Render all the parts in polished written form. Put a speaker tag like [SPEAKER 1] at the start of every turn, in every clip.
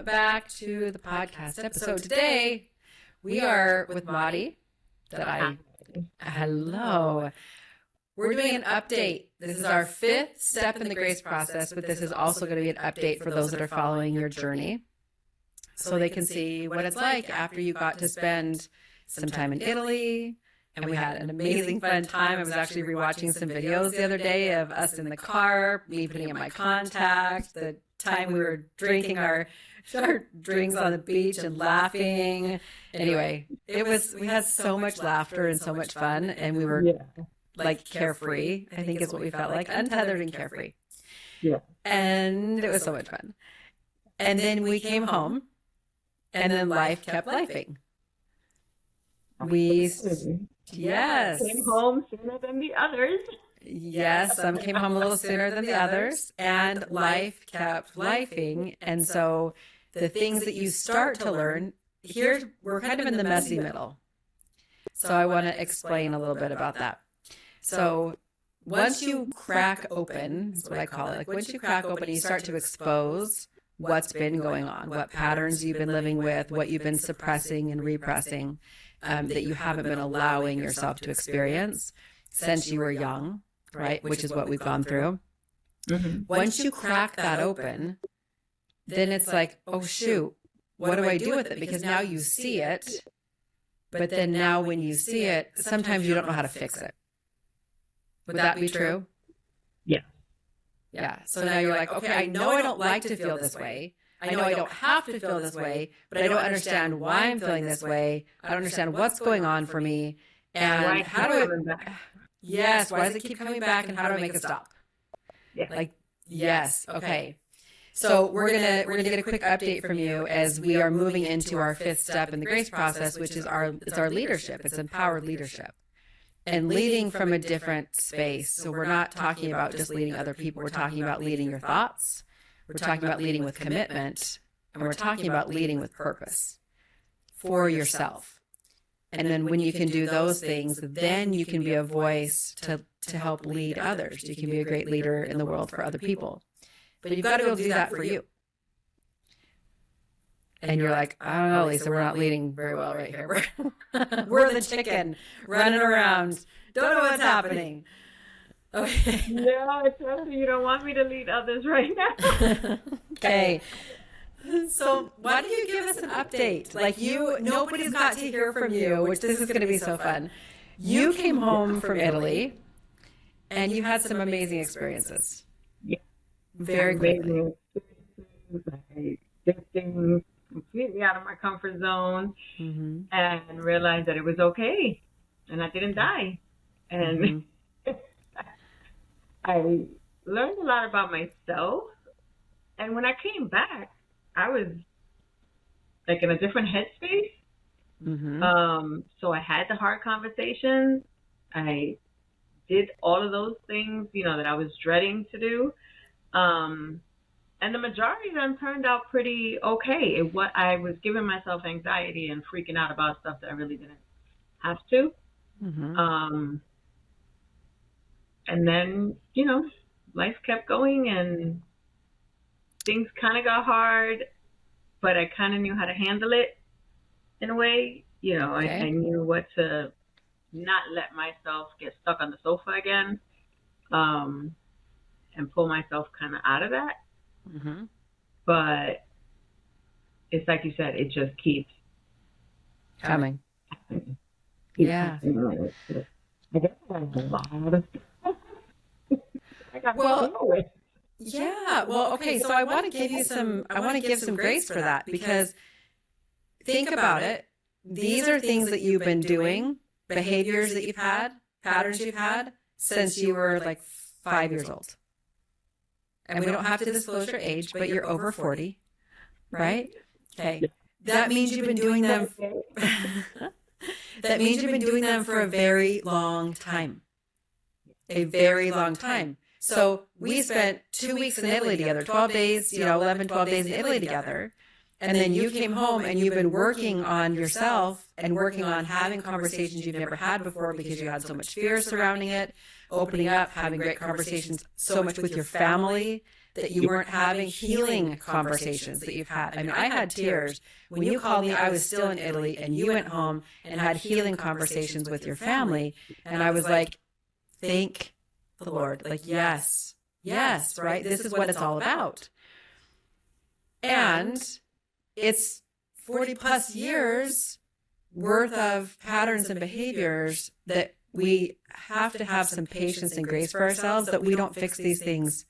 [SPEAKER 1] back to the podcast episode. Today, we are with Maudie. Hello. We're doing an update. This is our 5th step in the grace process, but this is also going to be an update for those that are following your journey, so they can see what it's like after you got to spend some time in Italy. And we had an amazing fun time. I was actually rewatching some videos the other day of us in the car, me putting in my contact, the time we were drinking our drinks on the beach and laughing. Anyway, we had so much laughter and so much fun, and we were like carefree, I think is what we felt like, untethered and carefree.
[SPEAKER 2] Yeah.
[SPEAKER 1] And it was so much fun. And then we came home, and then life kept lifing. Yes.
[SPEAKER 2] Came home sooner than the others.
[SPEAKER 1] Yes, some came home a little sooner than the others, and life kept lifing. And so the things that you start to learn, here we're kind of in the messy middle. So I want to explain a little bit about that. So once you crack open, that's what I call it, like once you crack open, you start to expose what's been going on, what patterns you've been living with, what you've been suppressing and repressing, that you haven't been allowing yourself to experience since you were young, right? Which is what we've gone through. Mm-hmm. Once you crack that open, then it's like, oh shoot, what do I do with it? Because now you see it, but then now when you see it, sometimes you don't know how to fix it. Would that be true?
[SPEAKER 2] Yeah.
[SPEAKER 1] Yeah. So now you're like, okay, I know I don't like to feel this way. I know I don't have to feel this way, but I don't understand why I'm feeling this way. I don't understand what's going on for me. And how do I, yes, why does it keep coming back, and how do I make it stop?
[SPEAKER 2] Yeah.
[SPEAKER 1] Like, yes. Okay. So we're gonna get a quick update from you as we are moving into our 5th step in the grace process, which is our leadership. It's empowered leadership. And leading from a different space. So we're not talking about just leading other people. We're talking about leading your thoughts. We're talking about leading with commitment. And we're talking about leading with purpose for yourself. And then when you can do those things, then you can be a voice to help lead others. You can be a great leader in the world for other people. But you've got to be able to do that for you. And you're like, I don't know, Lisa, we're not leading very well right here. We're the chicken running around. Don't know what's happening. Okay.
[SPEAKER 2] No, especially you don't want me to lead others right now.
[SPEAKER 1] Okay. So why don't you give us an update? Like nobody's got to hear from you, which this is going to be so fun. You came home from Italy, and you had some amazing experiences.
[SPEAKER 2] Yeah.
[SPEAKER 1] Very quickly.
[SPEAKER 2] I did things completely out of my comfort zone, mm-hmm. and realized that it was okay, and I didn't die. And mm-hmm. I learned a lot about myself. And when I came back, I was like in a different headspace. Mm-hmm. So I had the hard conversations. I did all of those things, that I was dreading to do. And the majority of them turned out pretty okay. I was giving myself anxiety and freaking out about stuff that I really didn't have to. Mm-hmm. And then, life kept going, and things kind of got hard, but I kind of knew how to handle it in a way. Okay. I knew what to not let myself get stuck on the sofa again, and pull myself kind of out of that. Mm-hmm. But it's like you said, it just keeps
[SPEAKER 1] coming.
[SPEAKER 2] Yeah. I guess I have a lot of stuff.
[SPEAKER 1] Yeah. Well, okay. So I want to give you some grace for that, because think about it. These are things that you've been doing, behaviors that you've had, patterns you've had since you were like 5 years old. And we don't have to disclose your age, but you're over 40, right? Okay. That means you've been doing them. That means you've been doing them for a very long time. A very long time. So we spent 2 weeks in Italy together, 12 days, 11, 12 days in Italy together. And then you came home and you've been working on yourself and working on having conversations you've never had before because you had so much fear surrounding it, opening up, having great conversations so much with your family, that you weren't having healing conversations that you've had. I mean, I had tears when you called me. I was still in Italy, and you went home and had healing conversations with your family, and I was like, thank the Lord. Like, yes, yes, right? This is what it's all about. And it's 40 plus years worth of patterns and behaviors that we have to have some patience and grace for ourselves, that we don't fix these things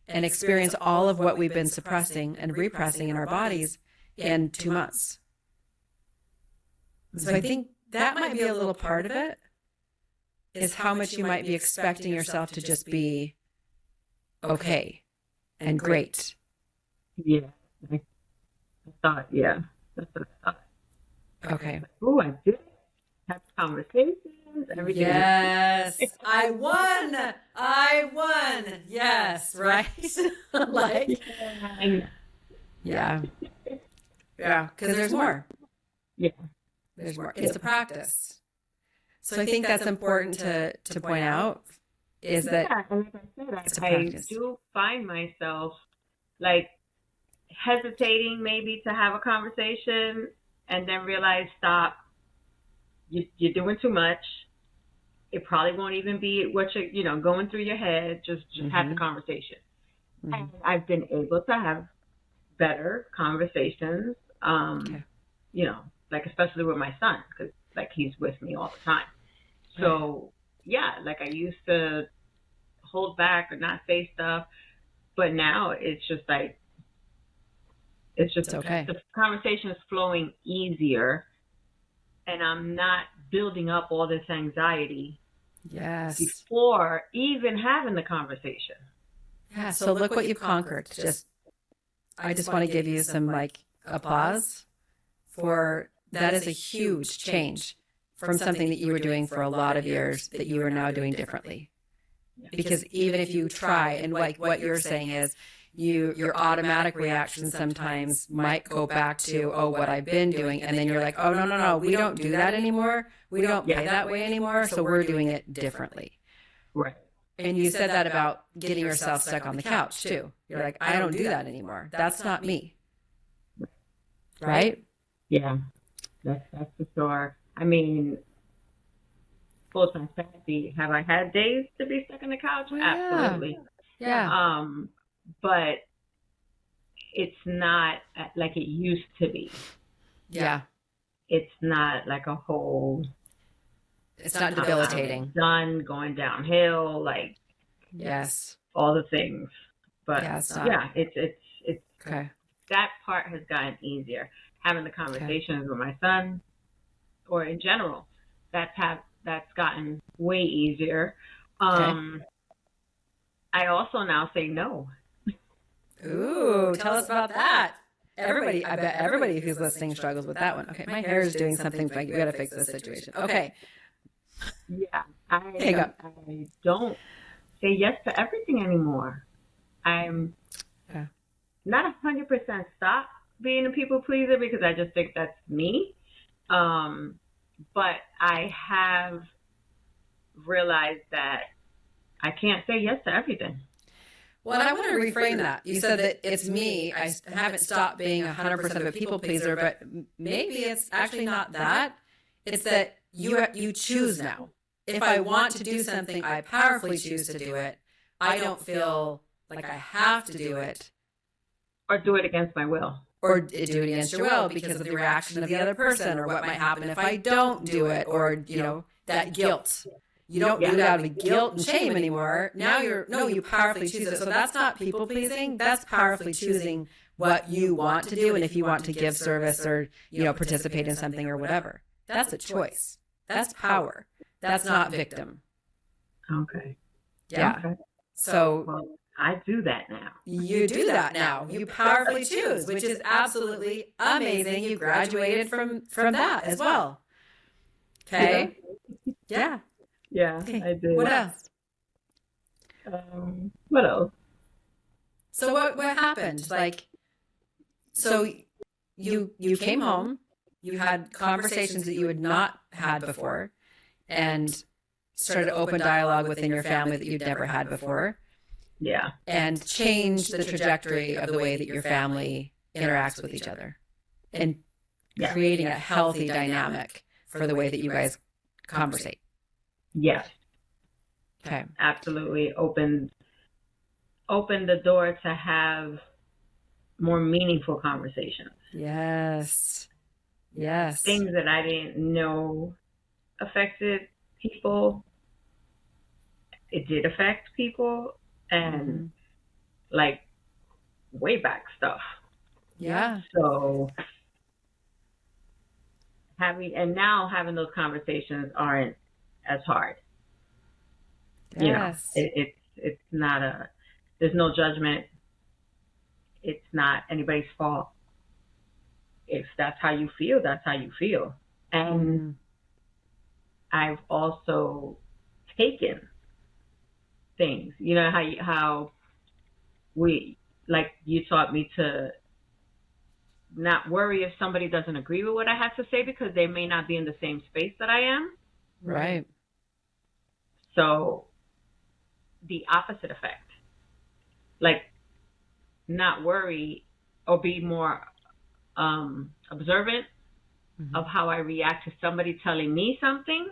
[SPEAKER 1] and experience all of what we've been suppressing and repressing in our bodies in 2 months. So I think that might be a little part of it, is how much you might be expecting yourself to just be okay and great.
[SPEAKER 2] Yeah. I thought, yeah. That's what I thought.
[SPEAKER 1] Okay.
[SPEAKER 2] Oh, I did have conversations. Everything.
[SPEAKER 1] Yes. I won. Yes. Right. Like, yeah. Yeah. Because there's more.
[SPEAKER 2] Yeah.
[SPEAKER 1] There's more. It's a practice. So I think that's important to point out, is that
[SPEAKER 2] and like I
[SPEAKER 1] it's a
[SPEAKER 2] said, I
[SPEAKER 1] practice.
[SPEAKER 2] do find myself like hesitating maybe to have a conversation, and then realize, stop, you're doing too much. It probably won't even be what you're, going through your head. Just have the conversation. And I've been able to have better conversations, like especially with my son, because like he's with me all the time. So yeah, like I used to hold back or not say stuff, but now it's just like, it's okay. The conversation is flowing easier, and I'm not building up all this anxiety.
[SPEAKER 1] Yes.
[SPEAKER 2] Before even having the conversation.
[SPEAKER 1] Yeah. So look what you've conquered. I just want to give you some like applause for that. Is a huge change from something that you were doing for a lot of years that you are now doing differently. Because even if you try, and like what you're saying is, your automatic reaction sometimes might go back to, oh, what I've been doing. And then you're like, oh, no, we don't do that anymore. We don't play that way anymore. So we're doing it differently.
[SPEAKER 2] Right.
[SPEAKER 1] And you said that about getting yourself stuck on the couch too. You're like, I don't do that anymore. That's not me. Right?
[SPEAKER 2] Yeah, that's for sure. I mean, full transparency, have I had days to be stuck on the couch?
[SPEAKER 1] Well,
[SPEAKER 2] absolutely.
[SPEAKER 1] Yeah.
[SPEAKER 2] But it's not like it used to be.
[SPEAKER 1] Yeah.
[SPEAKER 2] It's not like a whole.
[SPEAKER 1] It's not debilitating.
[SPEAKER 2] Done going downhill, like.
[SPEAKER 1] Yes.
[SPEAKER 2] All the things, but
[SPEAKER 1] it's
[SPEAKER 2] okay. That part has gotten easier. Having the conversations with my son, or in general, that's gotten way easier. I also now say no.
[SPEAKER 1] Ooh, tell us about that. I bet everybody who's listening struggles with that one. Okay, my hair is doing something funky. We got to fix this situation. Okay.
[SPEAKER 2] Yeah, I don't say yes to everything anymore. I'm not 100% stop being a people pleaser, because I just think that's me. But I have realized that I can't say yes to everything.
[SPEAKER 1] Well, and I want to reframe that. You said that it's me. I haven't stopped being 100% of a people pleaser, but maybe it's actually not that. It's that you choose now. If I want to do something, I powerfully choose to do it. I don't feel like I have to do it.
[SPEAKER 2] Or do it against my will.
[SPEAKER 1] Or do it against your will because of the reaction of the other person, or what might happen if I don't do it, or, that guilt. You don't do it out of guilt and shame anymore. Now you powerfully choose it. So that's not people pleasing. That's powerfully choosing what you want to do. And if you want to give service or, participate in something or whatever, that's a choice. That's power. That's not victim.
[SPEAKER 2] Okay.
[SPEAKER 1] Yeah. Okay. So
[SPEAKER 2] I do that now.
[SPEAKER 1] You do that now. You powerfully choose, which is absolutely amazing. You graduated from that as well. Okay. Yeah.
[SPEAKER 2] Yeah,
[SPEAKER 1] okay.
[SPEAKER 2] I did.
[SPEAKER 1] What else?
[SPEAKER 2] What else?
[SPEAKER 1] So what happened? So you came home, you had conversations that you had not had before, and started open dialogue within your family that you'd never had before.
[SPEAKER 2] Yeah.
[SPEAKER 1] and change the trajectory of the way that your family interacts with each other, and
[SPEAKER 2] Yeah.
[SPEAKER 1] creating a healthy dynamic for the way that you guys conversate.
[SPEAKER 2] Yes.
[SPEAKER 1] Okay.
[SPEAKER 2] Absolutely. Open the door to have more meaningful conversations.
[SPEAKER 1] Yes. Yes.
[SPEAKER 2] Things that I didn't know affected people, it did affect people, and like way back stuff.
[SPEAKER 1] Yeah.
[SPEAKER 2] So having those conversations aren't as hard.
[SPEAKER 1] Yes.
[SPEAKER 2] It's not there's no judgment. It's not anybody's fault. If that's how you feel, that's how you feel. And I've also taken things, how you taught me to not worry if somebody doesn't agree with what I have to say, because they may not be in the same space that I am.
[SPEAKER 1] Right.
[SPEAKER 2] So the opposite effect, like not worry or be more observant of how I react to somebody telling me something.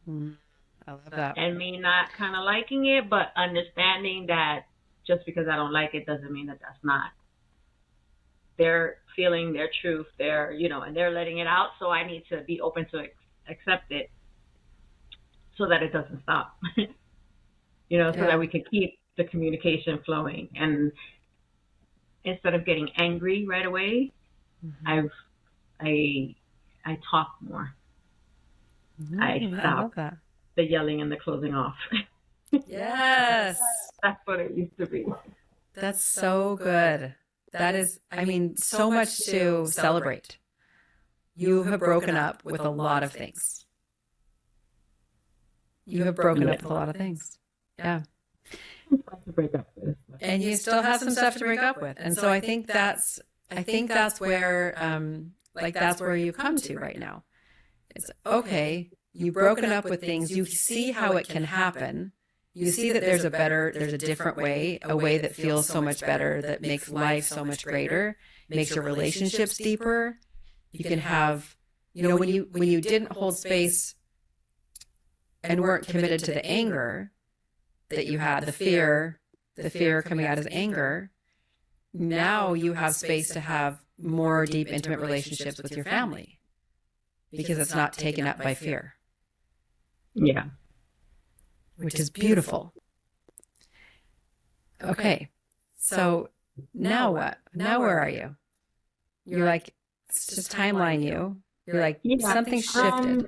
[SPEAKER 1] I love that.
[SPEAKER 2] And me not kind of liking it, but understanding that just because I don't like it doesn't mean that that's not their feeling, their truth, and they're letting it out. So I need to be open to accept it so that it doesn't stop, so that we can keep the communication flowing. And instead of getting angry right away, I talk more. I stop the yelling and the closing off.
[SPEAKER 1] Yes.
[SPEAKER 2] That's what it used to be.
[SPEAKER 1] That's so good. That is, so much to celebrate. You have broken up with a lot of things. You have broken up with a lot of things. Yeah. And you still have some stuff to break up with. And so I think that's where, that's where you come to right now. It's okay. You've broken up with things. You see how it can happen. You see that there's a different way, a way that feels so much better, that makes life so much greater, makes your relationships deeper. You can have, when you didn't hold space and weren't committed to the anger that you had, the fear coming out as anger, now you have space to have more deep, intimate relationships with your family because it's not taken up by fear.
[SPEAKER 2] Yeah.
[SPEAKER 1] Which is beautiful. Okay. So now what? Now where are you? You're like, just timeline you. You're like, something shifted.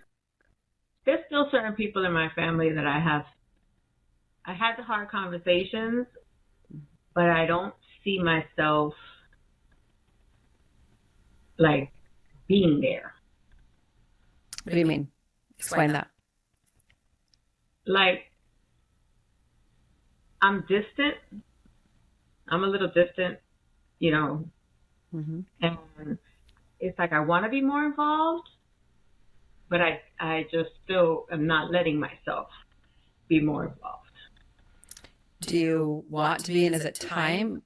[SPEAKER 2] There's still certain people in my family that I had the hard conversations, but I don't see myself like being there.
[SPEAKER 1] What do you mean? Explain that.
[SPEAKER 2] Like, I'm distant. I'm a little distant, and it's like I want to be more involved, but I just still am not letting myself be more involved.
[SPEAKER 1] Do you want to be, and is it time,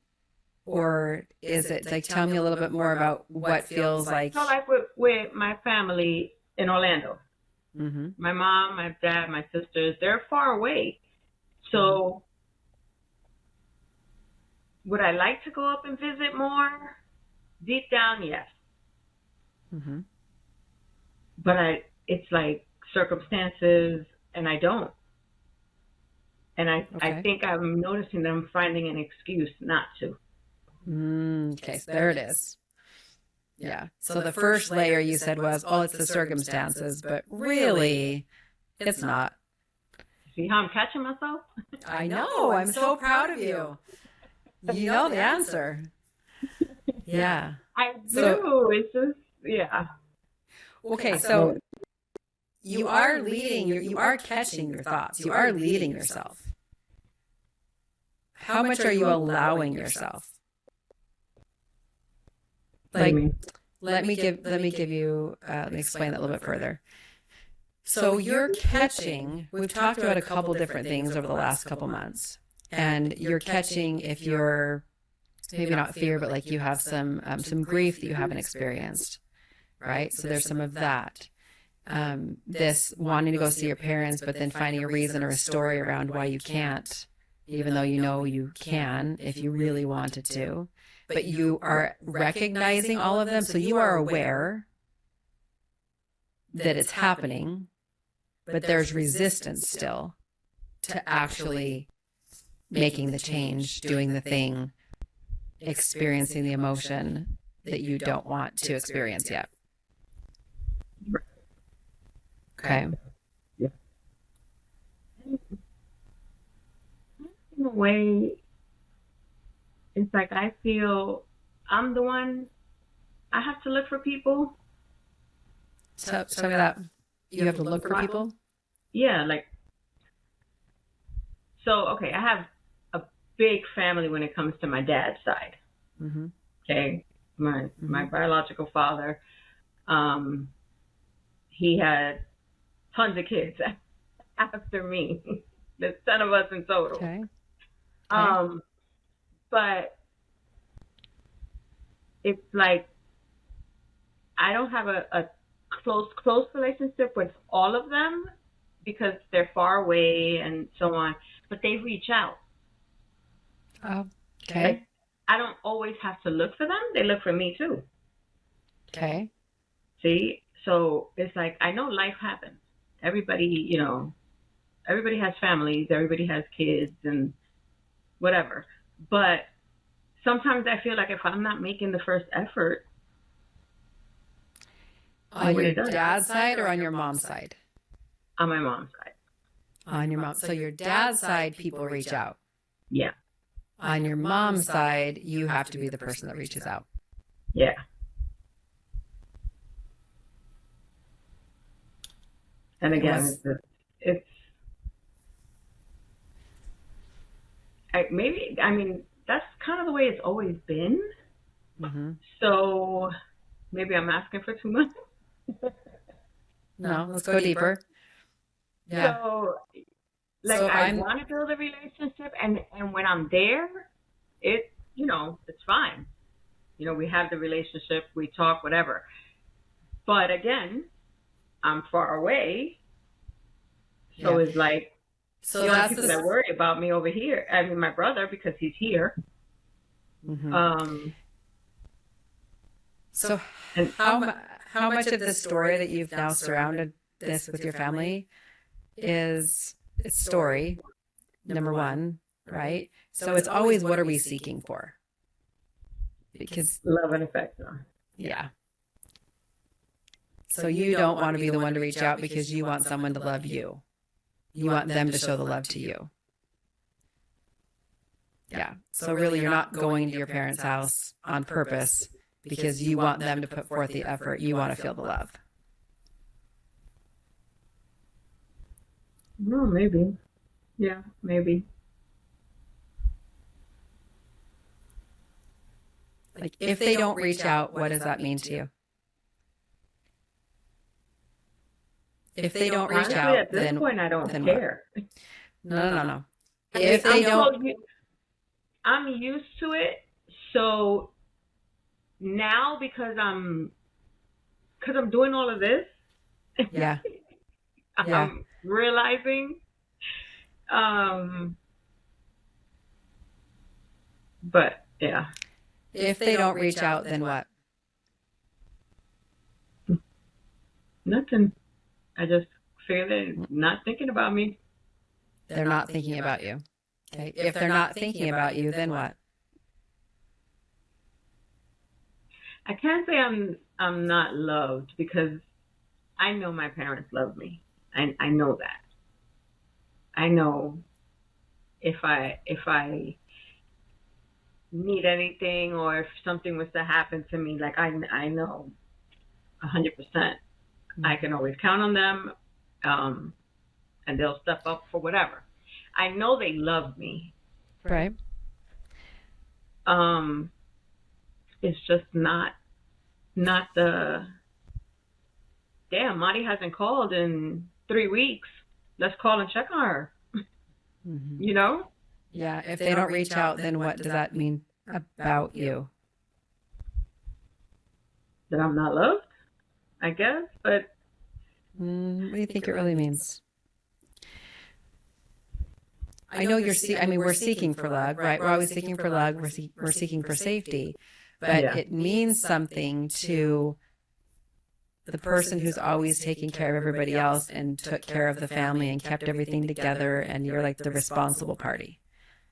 [SPEAKER 1] or is it like, tell me a little bit more about what feels like?
[SPEAKER 2] So like with my family in Orlando, my mom, my dad, my sisters, they're far away. So would I like to go up and visit more? Deep down, yes. But it's like circumstances, and I don't. And I think I'm noticing them finding an excuse not to.
[SPEAKER 1] Okay, so there it is. Yeah. So the first layer you said was, it's the circumstances, but really, it's not.
[SPEAKER 2] See how I'm catching myself?
[SPEAKER 1] I know. I'm so proud of you. You know the answer. Yeah.
[SPEAKER 2] I do. It's just, yeah.
[SPEAKER 1] Okay, so you are leading, you are catching your thoughts. You are leading yourself. How much are you allowing yourself? Like, let me explain that a little bit further. So you're catching, we've talked about a couple different things over the last couple months. and you're catching if you're maybe not fear, but like you have some grief that you haven't experienced, right? So there's some of that. This wanting to go see your parents, but then finding a reason or a story around why you can't, even though you know you can if you really wanted to. But you are recognizing all of them, so you are aware that it's happening, but there's resistance still to actually making the change, doing the thing, experiencing the emotion that you don't want to experience yet. Okay.
[SPEAKER 2] Yeah. In a way, it's like I feel I'm the one, I have to look for people.
[SPEAKER 1] So tell me that. You have to look for people?
[SPEAKER 2] Yeah, like, so, okay, I have a big family when it comes to my dad's side.
[SPEAKER 1] Mm-hmm.
[SPEAKER 2] Okay, my biological father, he had tons of kids after me. There's 10 of us in total.
[SPEAKER 1] Okay.
[SPEAKER 2] But it's like I don't have a close relationship with all of them because they're far away and so on. But they reach out.
[SPEAKER 1] Oh, okay.
[SPEAKER 2] Like, I don't always have to look for them. They look for me too.
[SPEAKER 1] Okay.
[SPEAKER 2] See? So it's like I know life happens. Everybody, everybody has families. Everybody has kids and whatever. But sometimes I feel like if I'm not making the first effort.
[SPEAKER 1] On your dad's side or on your mom's side?
[SPEAKER 2] On my mom's side.
[SPEAKER 1] On your mom. So your dad's side, people reach out.
[SPEAKER 2] Yeah.
[SPEAKER 1] On your mom's side, you have to be the person that reaches out.
[SPEAKER 2] Yeah. And again, it's that's kind of the way it's always been.
[SPEAKER 1] Mm-hmm.
[SPEAKER 2] So maybe I'm asking for too much.
[SPEAKER 1] No, let's go deeper. Yeah.
[SPEAKER 2] So, like, I want to build a relationship, and when I'm there, it's fine. We have the relationship, we talk, whatever. But again, I'm far away, so it's like,
[SPEAKER 1] so
[SPEAKER 2] the
[SPEAKER 1] that's
[SPEAKER 2] only people that worry about me over here. I mean, my brother, because he's here.
[SPEAKER 1] Mm-hmm. So how much of the story that you've now surrounded this with your family is it's story, number one, right? So it's always what are we seeking for? Because
[SPEAKER 2] love and affection.
[SPEAKER 1] Yeah. So you don't want to be the one to reach out because you want someone to love you. You want them to show the love to you. Yeah. So really you're not going to your parents' house on purpose because you want them to put forth the effort. You want to feel the love.
[SPEAKER 2] No, maybe. Yeah, maybe.
[SPEAKER 1] Like if they don't reach out, what does that mean to you? If they don't reach out,
[SPEAKER 2] at this point I don't care.
[SPEAKER 1] No. If they don't,
[SPEAKER 2] I'm used to it. So now because I'm doing all of this,
[SPEAKER 1] yeah,
[SPEAKER 2] I'm realizing. But yeah.
[SPEAKER 1] If they don't reach out, then what?
[SPEAKER 2] Nothing. I just feel they're not thinking about me.
[SPEAKER 1] They're not thinking about you. Okay. If they're not thinking about you, then what?
[SPEAKER 2] I can't say I'm not loved because I know my parents love me. I know that. I know if I need anything or if something was to happen to me, like I know 100%. I can always count on them, and they'll step up for whatever. I know they love me.
[SPEAKER 1] Right.
[SPEAKER 2] It's just not the, damn, Marty hasn't called in 3 weeks. Let's call and check on her.
[SPEAKER 1] Mm-hmm.
[SPEAKER 2] You know?
[SPEAKER 1] Yeah. If they don't reach out, then what does that mean about you?
[SPEAKER 2] That I'm not loved, I guess. But
[SPEAKER 1] What do you think it really means? I know I mean, we're seeking for love, right? We're always seeking for love. We're seeking for safety, but
[SPEAKER 2] Yeah.
[SPEAKER 1] it means something to the person who's always taking care of everybody else and took care of the family and kept everything together. And you're like the responsible party,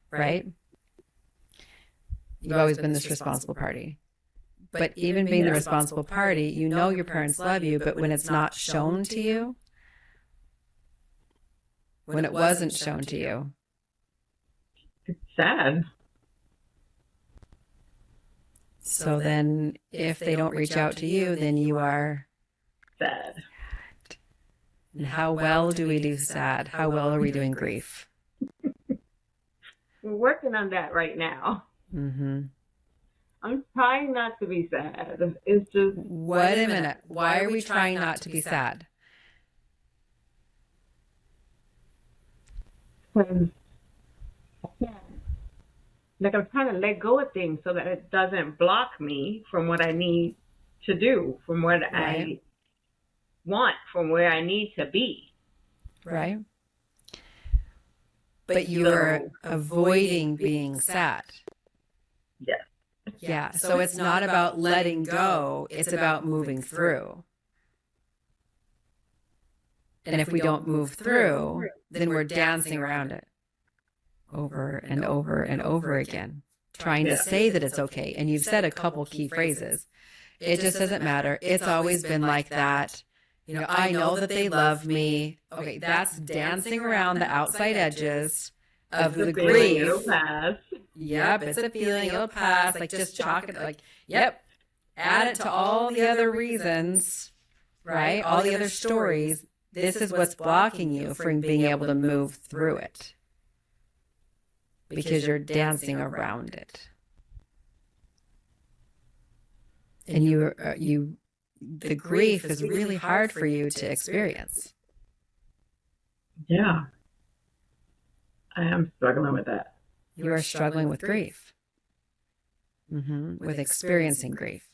[SPEAKER 1] right? You've always been this responsible party. But even being the responsible party, you know your parents love you, but when it's not shown to you, when it wasn't shown to you,
[SPEAKER 2] it's sad.
[SPEAKER 1] so then if they don't reach out to you, then you are
[SPEAKER 2] Sad.
[SPEAKER 1] And how well do we do sad? How well are we doing grief?
[SPEAKER 2] We're working on that right now.
[SPEAKER 1] Mm-hmm.
[SPEAKER 2] I'm trying not to be sad. It's just.
[SPEAKER 1] Wait a minute. Why are we trying not to be sad?
[SPEAKER 2] Because I can't. Like, I'm trying to let go of things so that it doesn't block me from what I need to do, from what I want, from where I need to be.
[SPEAKER 1] Right? But you're avoiding being sad.
[SPEAKER 2] Yes.
[SPEAKER 1] Yeah. So it's not about letting go, it's about moving through. And if we don't move through, then we're dancing around it over and over and over again, trying to say that it's okay. And you've said a couple key phrases. It just doesn't matter. It's always been like that. You know, I know that they love me. Okay, that's dancing around the outside edges of the grief.
[SPEAKER 2] It'll pass.
[SPEAKER 1] Yep, it's a feeling. It'll pass. Like just chalk it. Like, yep. Add it to all the other reasons, right? All the other stories. This is what's blocking you from being able to move through it because you're dancing around it. And the grief is really hard for you to experience.
[SPEAKER 2] Yeah. I am struggling with that.
[SPEAKER 1] You are struggling with grief, with experiencing grief.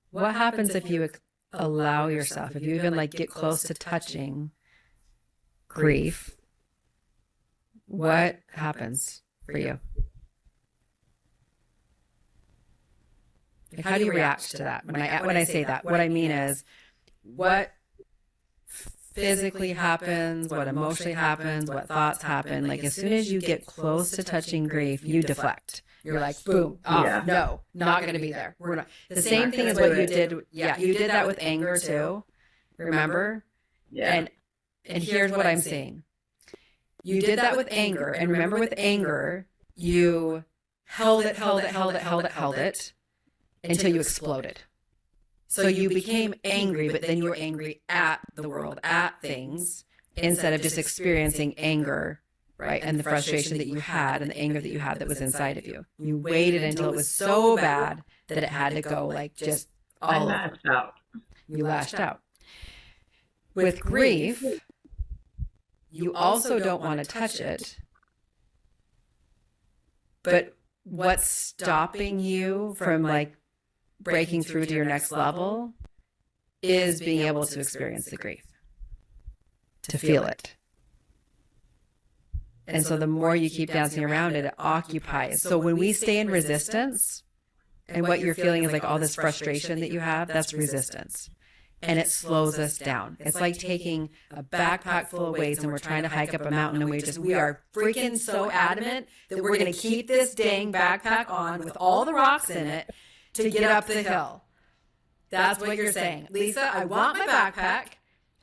[SPEAKER 1] What happens if you allow yourself, if you even like get close to touching grief? What happens for you? Like, how do you react to that? When I say that, what I mean is what physically happens, what emotionally happens, what thoughts happen. Like as soon as you get close to touching grief, you deflect. You're like, boom, off. No, not going to be there. We're not. The same thing as what you did. Yeah, you did that with anger too. Remember?
[SPEAKER 2] Yeah.
[SPEAKER 1] And here's what I'm saying. You did that with anger. And remember with anger, you held it until you exploded. So you became angry, but then you were angry at the world, at things, instead of just experiencing anger, right? And the frustration that you had and the anger that you had that was inside of you. You waited until it was so bad that it had to go like just all over.
[SPEAKER 2] I lashed out.
[SPEAKER 1] You lashed out. With grief, you also don't want to touch it. But what's stopping you from like breaking through to your next level is being able to experience the grief, to feel it. And so the more you keep dancing around it, it occupies. So when we stay in resistance and what you're feeling is like all this frustration that you have, that's resistance. And it slows us down. It's like taking a backpack full of weights and we're trying to hike up a mountain and we are freaking so adamant that we're going to keep this dang backpack on with all the rocks in it to get up the hill. That's what you're saying. Lisa, I want my backpack.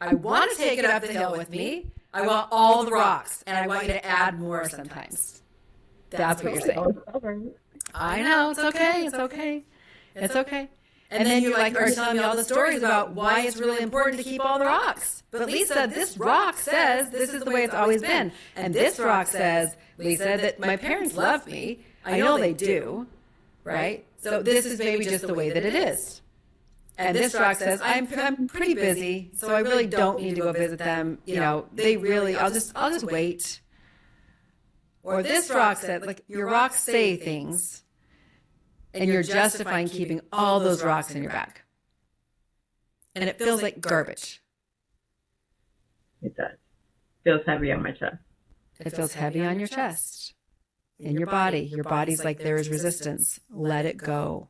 [SPEAKER 1] I want to take it up the hill with me. I want all the rocks. And I want you to add more sometimes. That's what you're saying. I know. It's okay. It's okay. It's okay. And then you like are telling me all the stories about why it's really important to keep all the rocks. But Lisa, this rock says this is the way it's always been. And this rock says, Lisa, that my parents love me. I know they do. Right? So this is maybe just the way that it is. And this rock says, I'm pretty busy, so I really don't need to go visit them. You know, they really, I'll just wait. Or this rock said, like your rocks say things, and you're justifying keeping all those rocks in your bag. And it feels like garbage.
[SPEAKER 2] It does. Feels heavy on my chest.
[SPEAKER 1] It feels heavy on your chest, in your body. Your body's like, there is resistance. Let it go.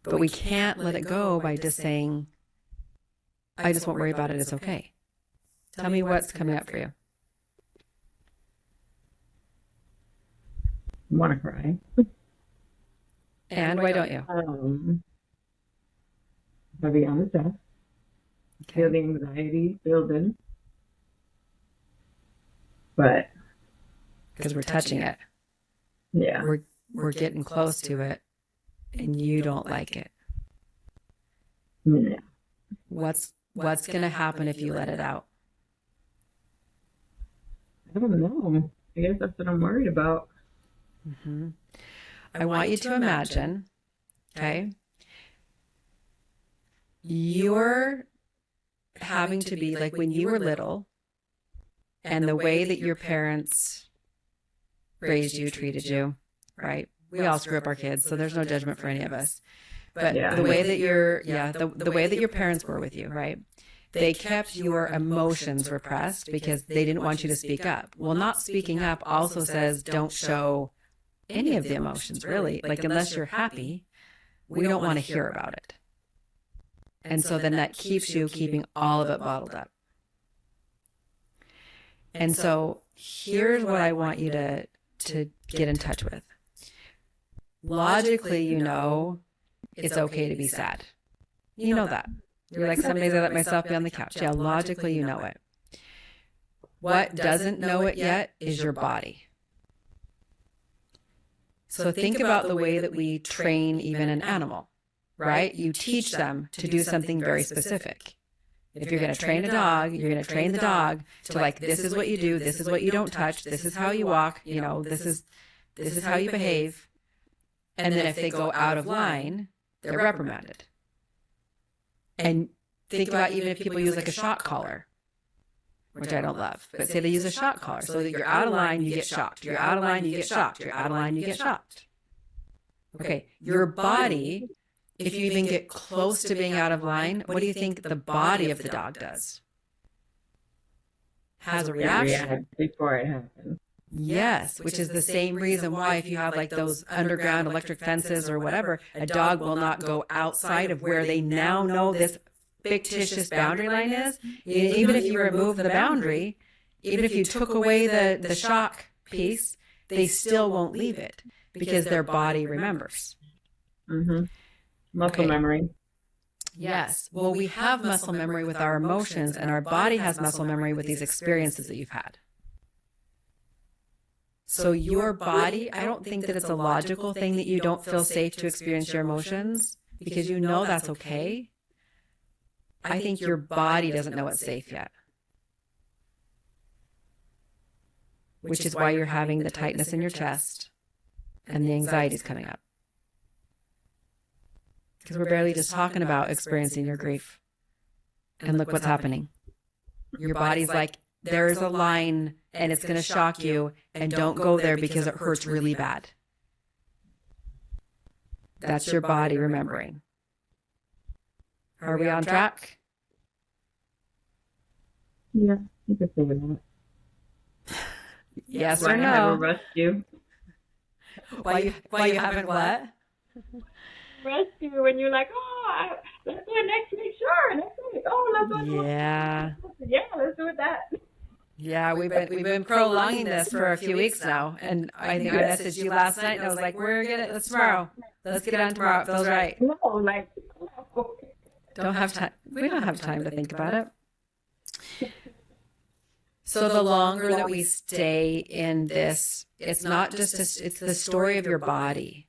[SPEAKER 1] But we can't let it go by just saying, I just won't worry about it. It's okay. Tell me what's coming up for you.
[SPEAKER 2] I want to cry.
[SPEAKER 1] And why don't you?
[SPEAKER 2] Heavy on the chest.
[SPEAKER 1] Okay.
[SPEAKER 2] Feel the anxiety building. But
[SPEAKER 1] Because we're touching it.
[SPEAKER 2] yeah.
[SPEAKER 1] We're getting close to it, and you don't like it.
[SPEAKER 2] Yeah.
[SPEAKER 1] What's going to happen if you let it out?
[SPEAKER 2] I don't know. I guess that's what I'm worried about.
[SPEAKER 1] Mm-hmm. I want you to imagine, okay, you're having to be like when you were little, and the way that your parents raised you, treated you, right? We all screw up our kids, so there's no judgment for any of us. But
[SPEAKER 2] Yeah.
[SPEAKER 1] the way that the way that your parents were with you, right? They kept your emotions repressed because they didn't want you to speak up. Well, not speaking up also says don't show any of the emotions, really. Like, unless you're happy, we don't want to hear about it. And so then that keeps you keeping all of it bottled up. And so here's what I want you to get in touch with. Logically, you know it's okay to be sad. You know that. You're like, some days I let myself be on the couch. Yeah, logically, you know it. What doesn't know it yet is your body. So think about the way that we train even an animal, right? You teach them to do something very specific. If you're going to train a dog, you're going to train the dog to like, this is what you do, this is what you don't touch, this is how you walk, you know, this is how you behave. And then if they go out of line, they're reprimanded. And think about even if people use like a shock collar, which I don't love, but say they use a shock collar so that you're out of line, you get shocked. You're out of line, you get shocked. You're out of line, you get shocked. Okay, your body, if you even get close to being out of line, what do you think the body of the dog does? Has a reaction.
[SPEAKER 2] Before it happens.
[SPEAKER 1] Yes, which is the same reason why if you have like those underground electric fences or whatever, a dog will not go outside of where they now know this fictitious boundary line is. Even if you remove the boundary, even if you took away the shock piece, they still won't leave it because their body remembers.
[SPEAKER 2] Mm-hmm. Muscle memory.
[SPEAKER 1] Yes. Well, we have muscle memory with our emotions, and our body has muscle memory with these experiences that you've had. So your body, I don't think that it's a logical thing that you don't feel safe to experience your emotions because you know that's okay. I think your body doesn't know it's safe yet, which is why you're having the tightness in your chest and the anxiety's coming up. Because we're barely just talking about experiencing your grief. And look what's happening. Your body's like, there's a line and it's going to shock you, and don't go there because it hurts really bad. That's your body remembering. Are we on track?
[SPEAKER 2] Yeah, you could say that.
[SPEAKER 1] Yes
[SPEAKER 2] Why
[SPEAKER 1] or
[SPEAKER 2] I never
[SPEAKER 1] no?
[SPEAKER 2] rushed you.
[SPEAKER 1] Why you haven't what?
[SPEAKER 2] Rushed you when you're like, oh, let's do it next week. Sure, next week. Oh, let's do it.
[SPEAKER 1] Yeah.
[SPEAKER 2] Yeah, let's do it that.
[SPEAKER 1] Yeah, we've been prolonging this for a few weeks now, and I think I messaged you last night, and I was like, let's tomorrow. Let's get it on tomorrow. It feels right.
[SPEAKER 2] No, like, no.
[SPEAKER 1] Don't have time. We don't have time to think about it. So the longer that we stay in this, it's not just it's the story of your body.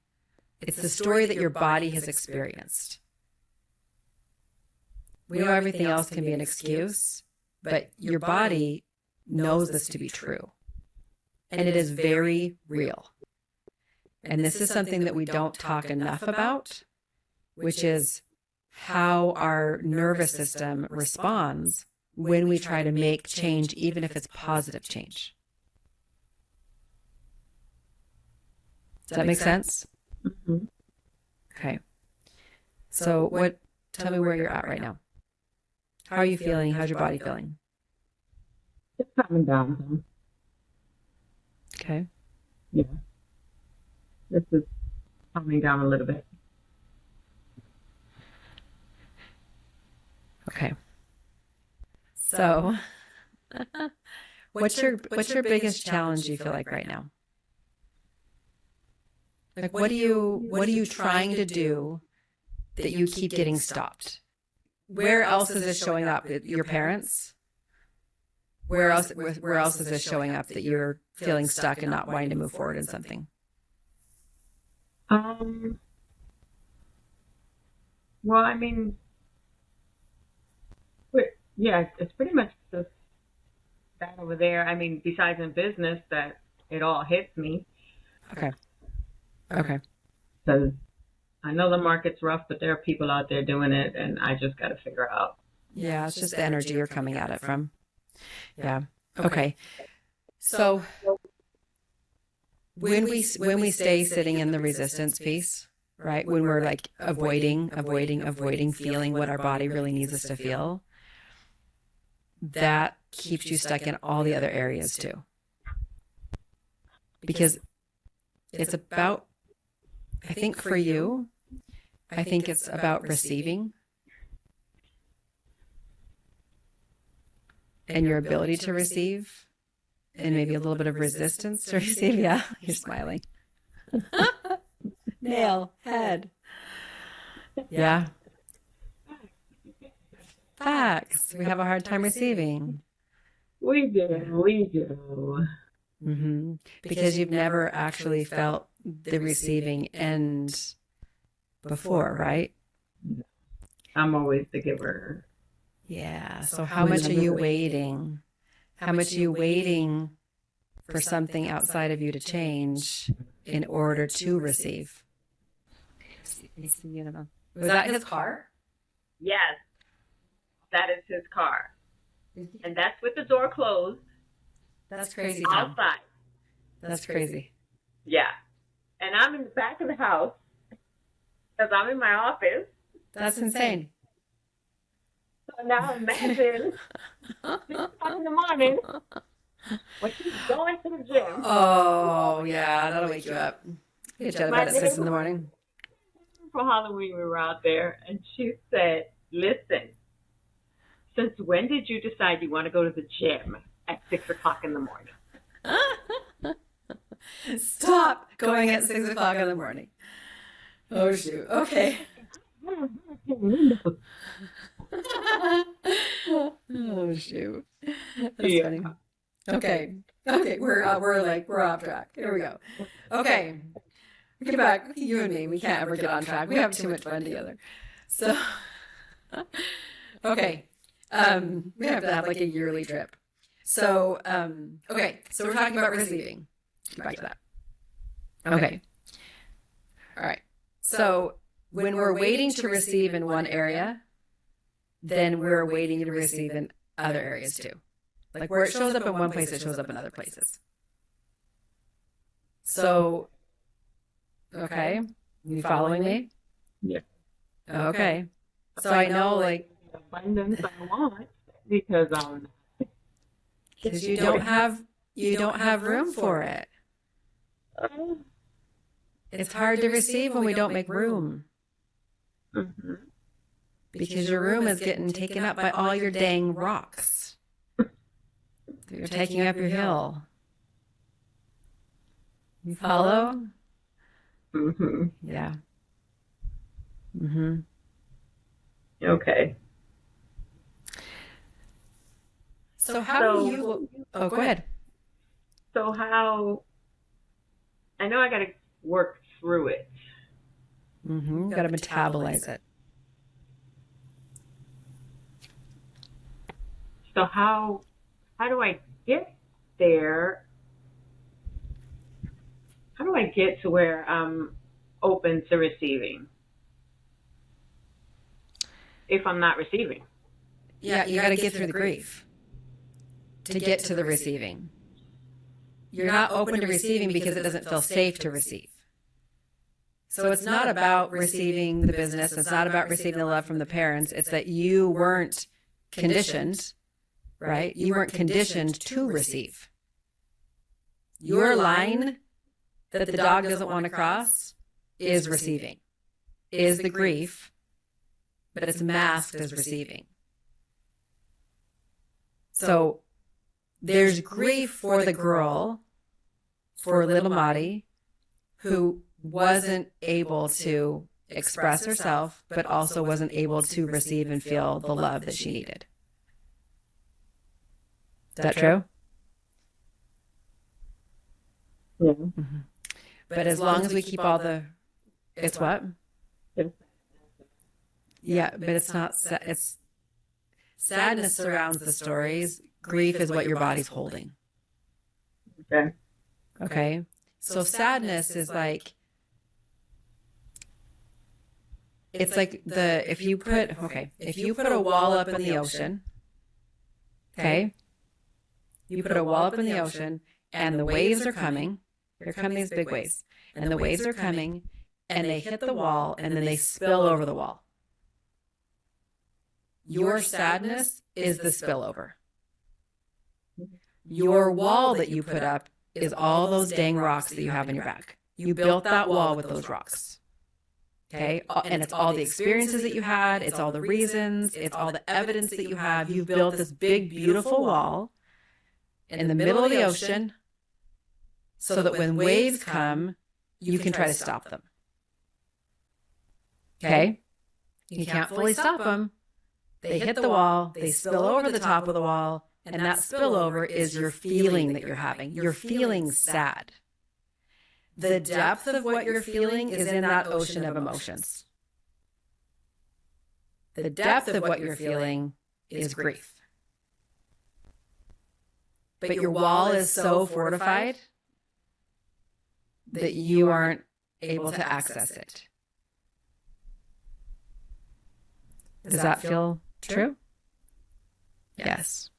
[SPEAKER 1] It's the story that your body has experienced. We know everything else can be an excuse, but your body knows this to be true. And it is very real. And this is something that we don't talk enough about, which is how our nervous system responds when we try to make change, even if it's positive change. Does that make sense?
[SPEAKER 2] Mm-hmm.
[SPEAKER 1] Okay. So tell me where you're at right now. How are you feeling? How's your body feeling?
[SPEAKER 2] Just coming down some.
[SPEAKER 1] Okay.
[SPEAKER 2] Yeah. This is coming down a little bit.
[SPEAKER 1] Okay. So, what's your biggest challenge you feel like right now? Like what are you trying to do that you keep getting stopped? Where else is this showing up? Your parents? Where else is this showing up that you're feeling stuck and not wanting to move forward in something?
[SPEAKER 2] Well, I mean, yeah, it's pretty much just that over there. I mean, besides in business, that it all hits me.
[SPEAKER 1] Okay. Okay.
[SPEAKER 2] Because I know the market's rough, but there are people out there doing it, and I just got to figure out.
[SPEAKER 1] Yeah, it's just the energy you're coming at it from. Yeah. Okay. So when we stay sitting in the resistance piece, right? When we're like avoiding feeling what our body really needs us to feel, that keeps you stuck in all the other areas too. Because it's about, I think for you, I think it's about receiving and your ability to receive and maybe a little bit of resistance to receive. Yeah, you're smiling. Nail, head. Yeah. Facts. We have a hard time receiving.
[SPEAKER 2] We do.
[SPEAKER 1] Mm-hmm. Because you've never actually felt the receiving end before, right?
[SPEAKER 2] I'm always the giver.
[SPEAKER 1] Yeah. So how much are you waiting? How much are you waiting for something outside of you to change in order to receive? Was that his car?
[SPEAKER 2] Yes, that is his car. And that's with the door closed.
[SPEAKER 1] That's crazy, Tom.
[SPEAKER 2] Outside.
[SPEAKER 1] That's crazy.
[SPEAKER 2] Yeah. And I'm in the back of the house because I'm in my office.
[SPEAKER 1] That's insane.
[SPEAKER 2] So now imagine 6 o'clock in the morning when she's going to the gym.
[SPEAKER 1] Oh, yeah, that'll wake you up. Get you out of bed at 6 in the morning.
[SPEAKER 2] For Halloween, we were out there, and she said, listen, since when did you decide you want to go to the gym at 6 o'clock in the morning?
[SPEAKER 1] Stop going at 6 o'clock in the morning. Oh, shoot. Okay. Oh, shoot. That's funny. Okay. Okay. We're off track. Here we go. Okay. Get back. You and me. We can't ever get on track. We have too much fun together. So, okay. We have to have like a yearly trip. So, okay. So we're talking about receiving. Get back to that. Okay. All right. So when we're waiting to receive in one area, then we're waiting to receive in other areas too. Like where it shows up in one place, it shows up in other places. So, okay. You following me?
[SPEAKER 2] Yeah.
[SPEAKER 1] Okay. So I know like
[SPEAKER 2] abundance I want because
[SPEAKER 1] you don't have room for it. It's hard to receive when we don't make room.
[SPEAKER 2] Mm-hmm.
[SPEAKER 1] Because your room is getting taken up by all your dang rocks. You're taking up your hill. You follow?
[SPEAKER 2] Mm-hmm.
[SPEAKER 1] Yeah. Mm-hmm.
[SPEAKER 2] Okay.
[SPEAKER 1] So how do you... Oh, go ahead.
[SPEAKER 2] So how... I know I got to work through it.
[SPEAKER 1] Mm-hmm. You got to metabolize it.
[SPEAKER 2] So how do I get there? How do I get to where I'm open to receiving if I'm not receiving?
[SPEAKER 1] Yeah, you got to get through the grief to get to the receiving. You're not open to receiving because it doesn't feel safe to receive. So it's not about receiving the business. It's not about receiving the love from the parents. It's that you weren't conditioned, right? You weren't conditioned to receive. Your line that the dog doesn't want to cross is receiving, is the grief, but it's masked as receiving. So there's grief for the girl, for little Maddie, who wasn't able to express herself, but also wasn't able to receive and feel the love that she needed. Is that true?
[SPEAKER 2] Yeah.
[SPEAKER 1] Mm-hmm. But as long as we keep all the, it's what? Yeah, but it's not, it's sadness surrounds the stories. Grief is what your body's holding.
[SPEAKER 2] Okay.
[SPEAKER 1] Okay. So sadness is like, it's like if you put a wall up in the ocean, okay, you put a wall up in the ocean and the waves are coming, here come these big waves, and the waves are coming and they hit the wall and then they spill over the wall. Your sadness is the spillover. Your wall that you put up is all those dang rocks that you have in your back. You built that wall with those rocks. Okay? And it's all the experiences that you had. It's all the reasons. It's all the evidence that you have. You've built this big, beautiful wall in the middle of the ocean so that when waves come, you can try to stop them. Okay? You can't fully stop them. They hit the wall. They spill over the top of the wall. And that spillover is your feeling that you're having. You're feeling sad. The depth of what you're feeling is in that ocean of emotions. The depth of what you're feeling is grief. But your wall is so fortified that you aren't able to access it. Does that feel true? Yes.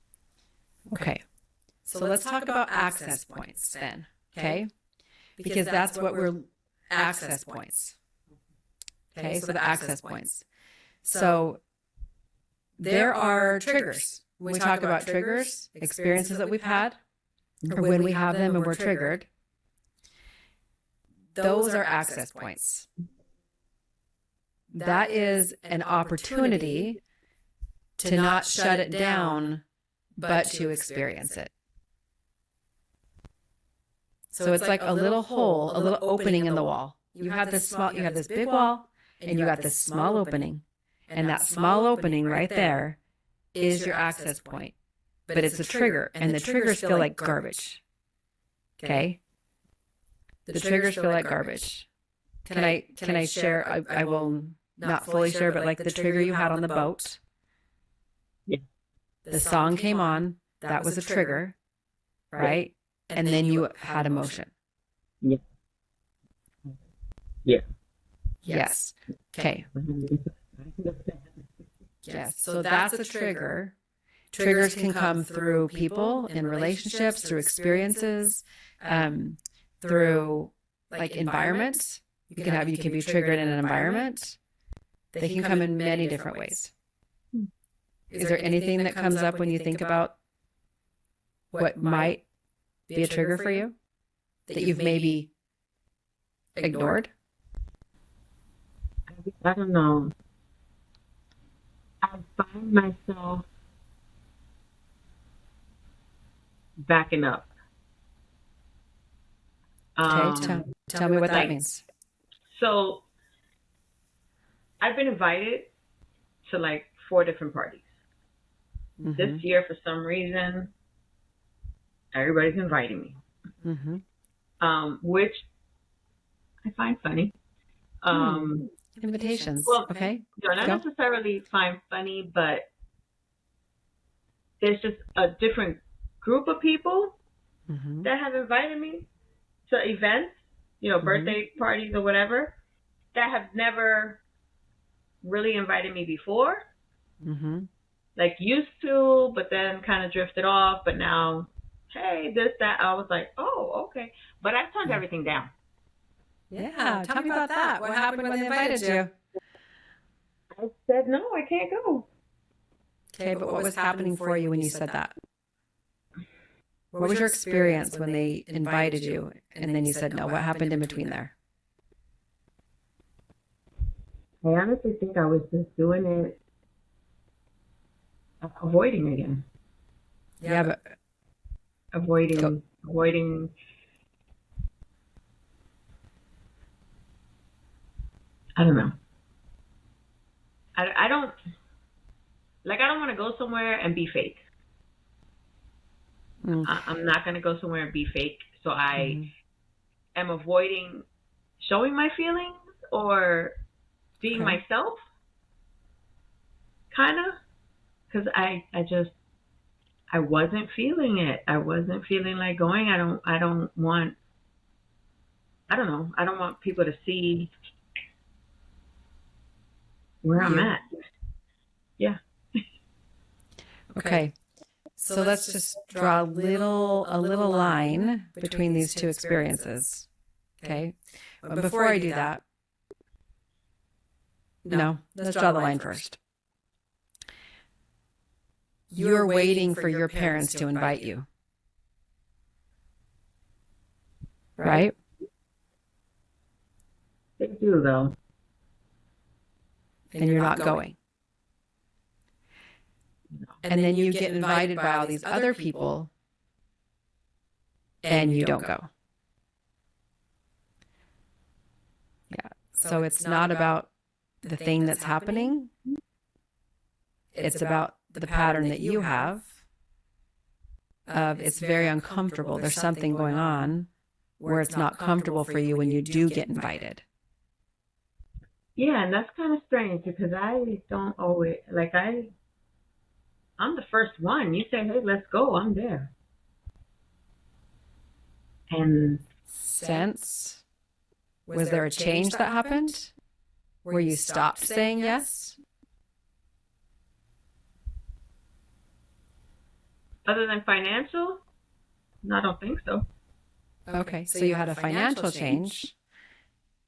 [SPEAKER 1] Okay. So let's talk about access points then, okay? Because that's what we're, access points. Okay, so the access points. So there are triggers. When we talk about triggers, experiences that we've had, or when we have them and we're triggered, those are access points. That is an opportunity to not shut it down, but to experience it. So it's like a little hole, a little opening in the wall. You have this big wall, and you got this small opening. And that small opening right there is your access point. But it's a trigger, and the triggers feel like garbage. Okay? The triggers feel like garbage. Can I share? I will not fully share, but like the trigger you had on the boat.
[SPEAKER 2] Yeah.
[SPEAKER 1] The song came on. That was a trigger, right? And then you had emotion.
[SPEAKER 2] Yeah. Yeah.
[SPEAKER 1] Yes. Okay. Yes. So that's a trigger. Triggers can come through people, in relationships, through experiences, through like environment. You can be triggered in an environment. They can come in many different ways. Is there anything that comes up when you think about what might be a trigger for you that you've maybe ignored?
[SPEAKER 2] I don't know. I find myself backing up.
[SPEAKER 1] Okay, tell me what that means.
[SPEAKER 2] So I've been invited to like 4 different parties. Mm-hmm. This year, for some reason, everybody's inviting me, which I find funny.
[SPEAKER 1] Invitations,
[SPEAKER 2] well,
[SPEAKER 1] okay.
[SPEAKER 2] Not necessarily find funny, but there's just a different group of people that have invited me to events, birthday parties or whatever, that have never really invited me before. Like used to, but then kind of drifted off. But now, hey, this, that. I was like, oh, okay. But I've turned everything down.
[SPEAKER 1] Yeah, tell me about that. What happened when they invited you?
[SPEAKER 2] I said, no, I can't go.
[SPEAKER 1] Okay, but what was happening for you when you said that? What was your experience when they invited you and then you said no? What happened in between there?
[SPEAKER 2] I honestly think I was just doing it, avoiding again.
[SPEAKER 1] Yeah, but
[SPEAKER 2] Avoiding. I don't know. I don't want to go somewhere and be fake. I'm not going to go somewhere and be fake. So I am avoiding showing my feelings or being myself, kind of, because I wasn't feeling it. I wasn't feeling like going. I don't want people to see where I'm at. Yeah.
[SPEAKER 1] Okay. So let's just draw a little line between these two experiences. Okay. But before I do that, no, let's draw the line first. You're waiting for your parents to invite you. Right?
[SPEAKER 2] They do, though.
[SPEAKER 1] And you're not going. And then you get invited by all these other people and you don't go. Yeah. So it's not about the thing that's happening. It's about the pattern that you have of it's very uncomfortable. There's something going on where it's not comfortable for you when you do get invited.
[SPEAKER 2] Yeah, and that's kind of strange because I don't always, I'm the first one. You say, hey, let's go, I'm there. And
[SPEAKER 1] since, was there a change that happened where you stopped saying yes?
[SPEAKER 2] Other than financial? No, I don't think so.
[SPEAKER 1] Okay, so you had a financial change,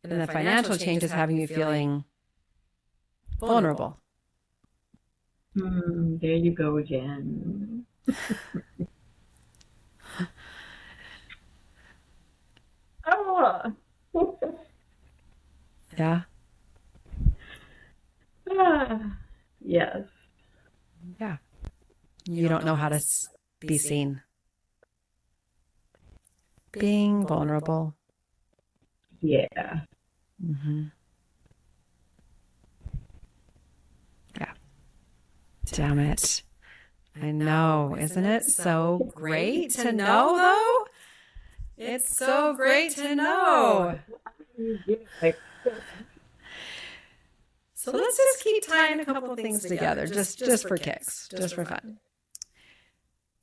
[SPEAKER 1] and the financial change is having you feeling vulnerable.
[SPEAKER 2] There you go again. Oh.
[SPEAKER 1] Yeah.
[SPEAKER 2] Yes.
[SPEAKER 1] Yeah. You don't know how to be seen. Being vulnerable.
[SPEAKER 2] Yeah.
[SPEAKER 1] Mm-hmm. Yeah. Damn it. I know. Isn't it so great to know, though? It's so great to know. So let's just keep tying a couple things together, just for kicks, just for fun.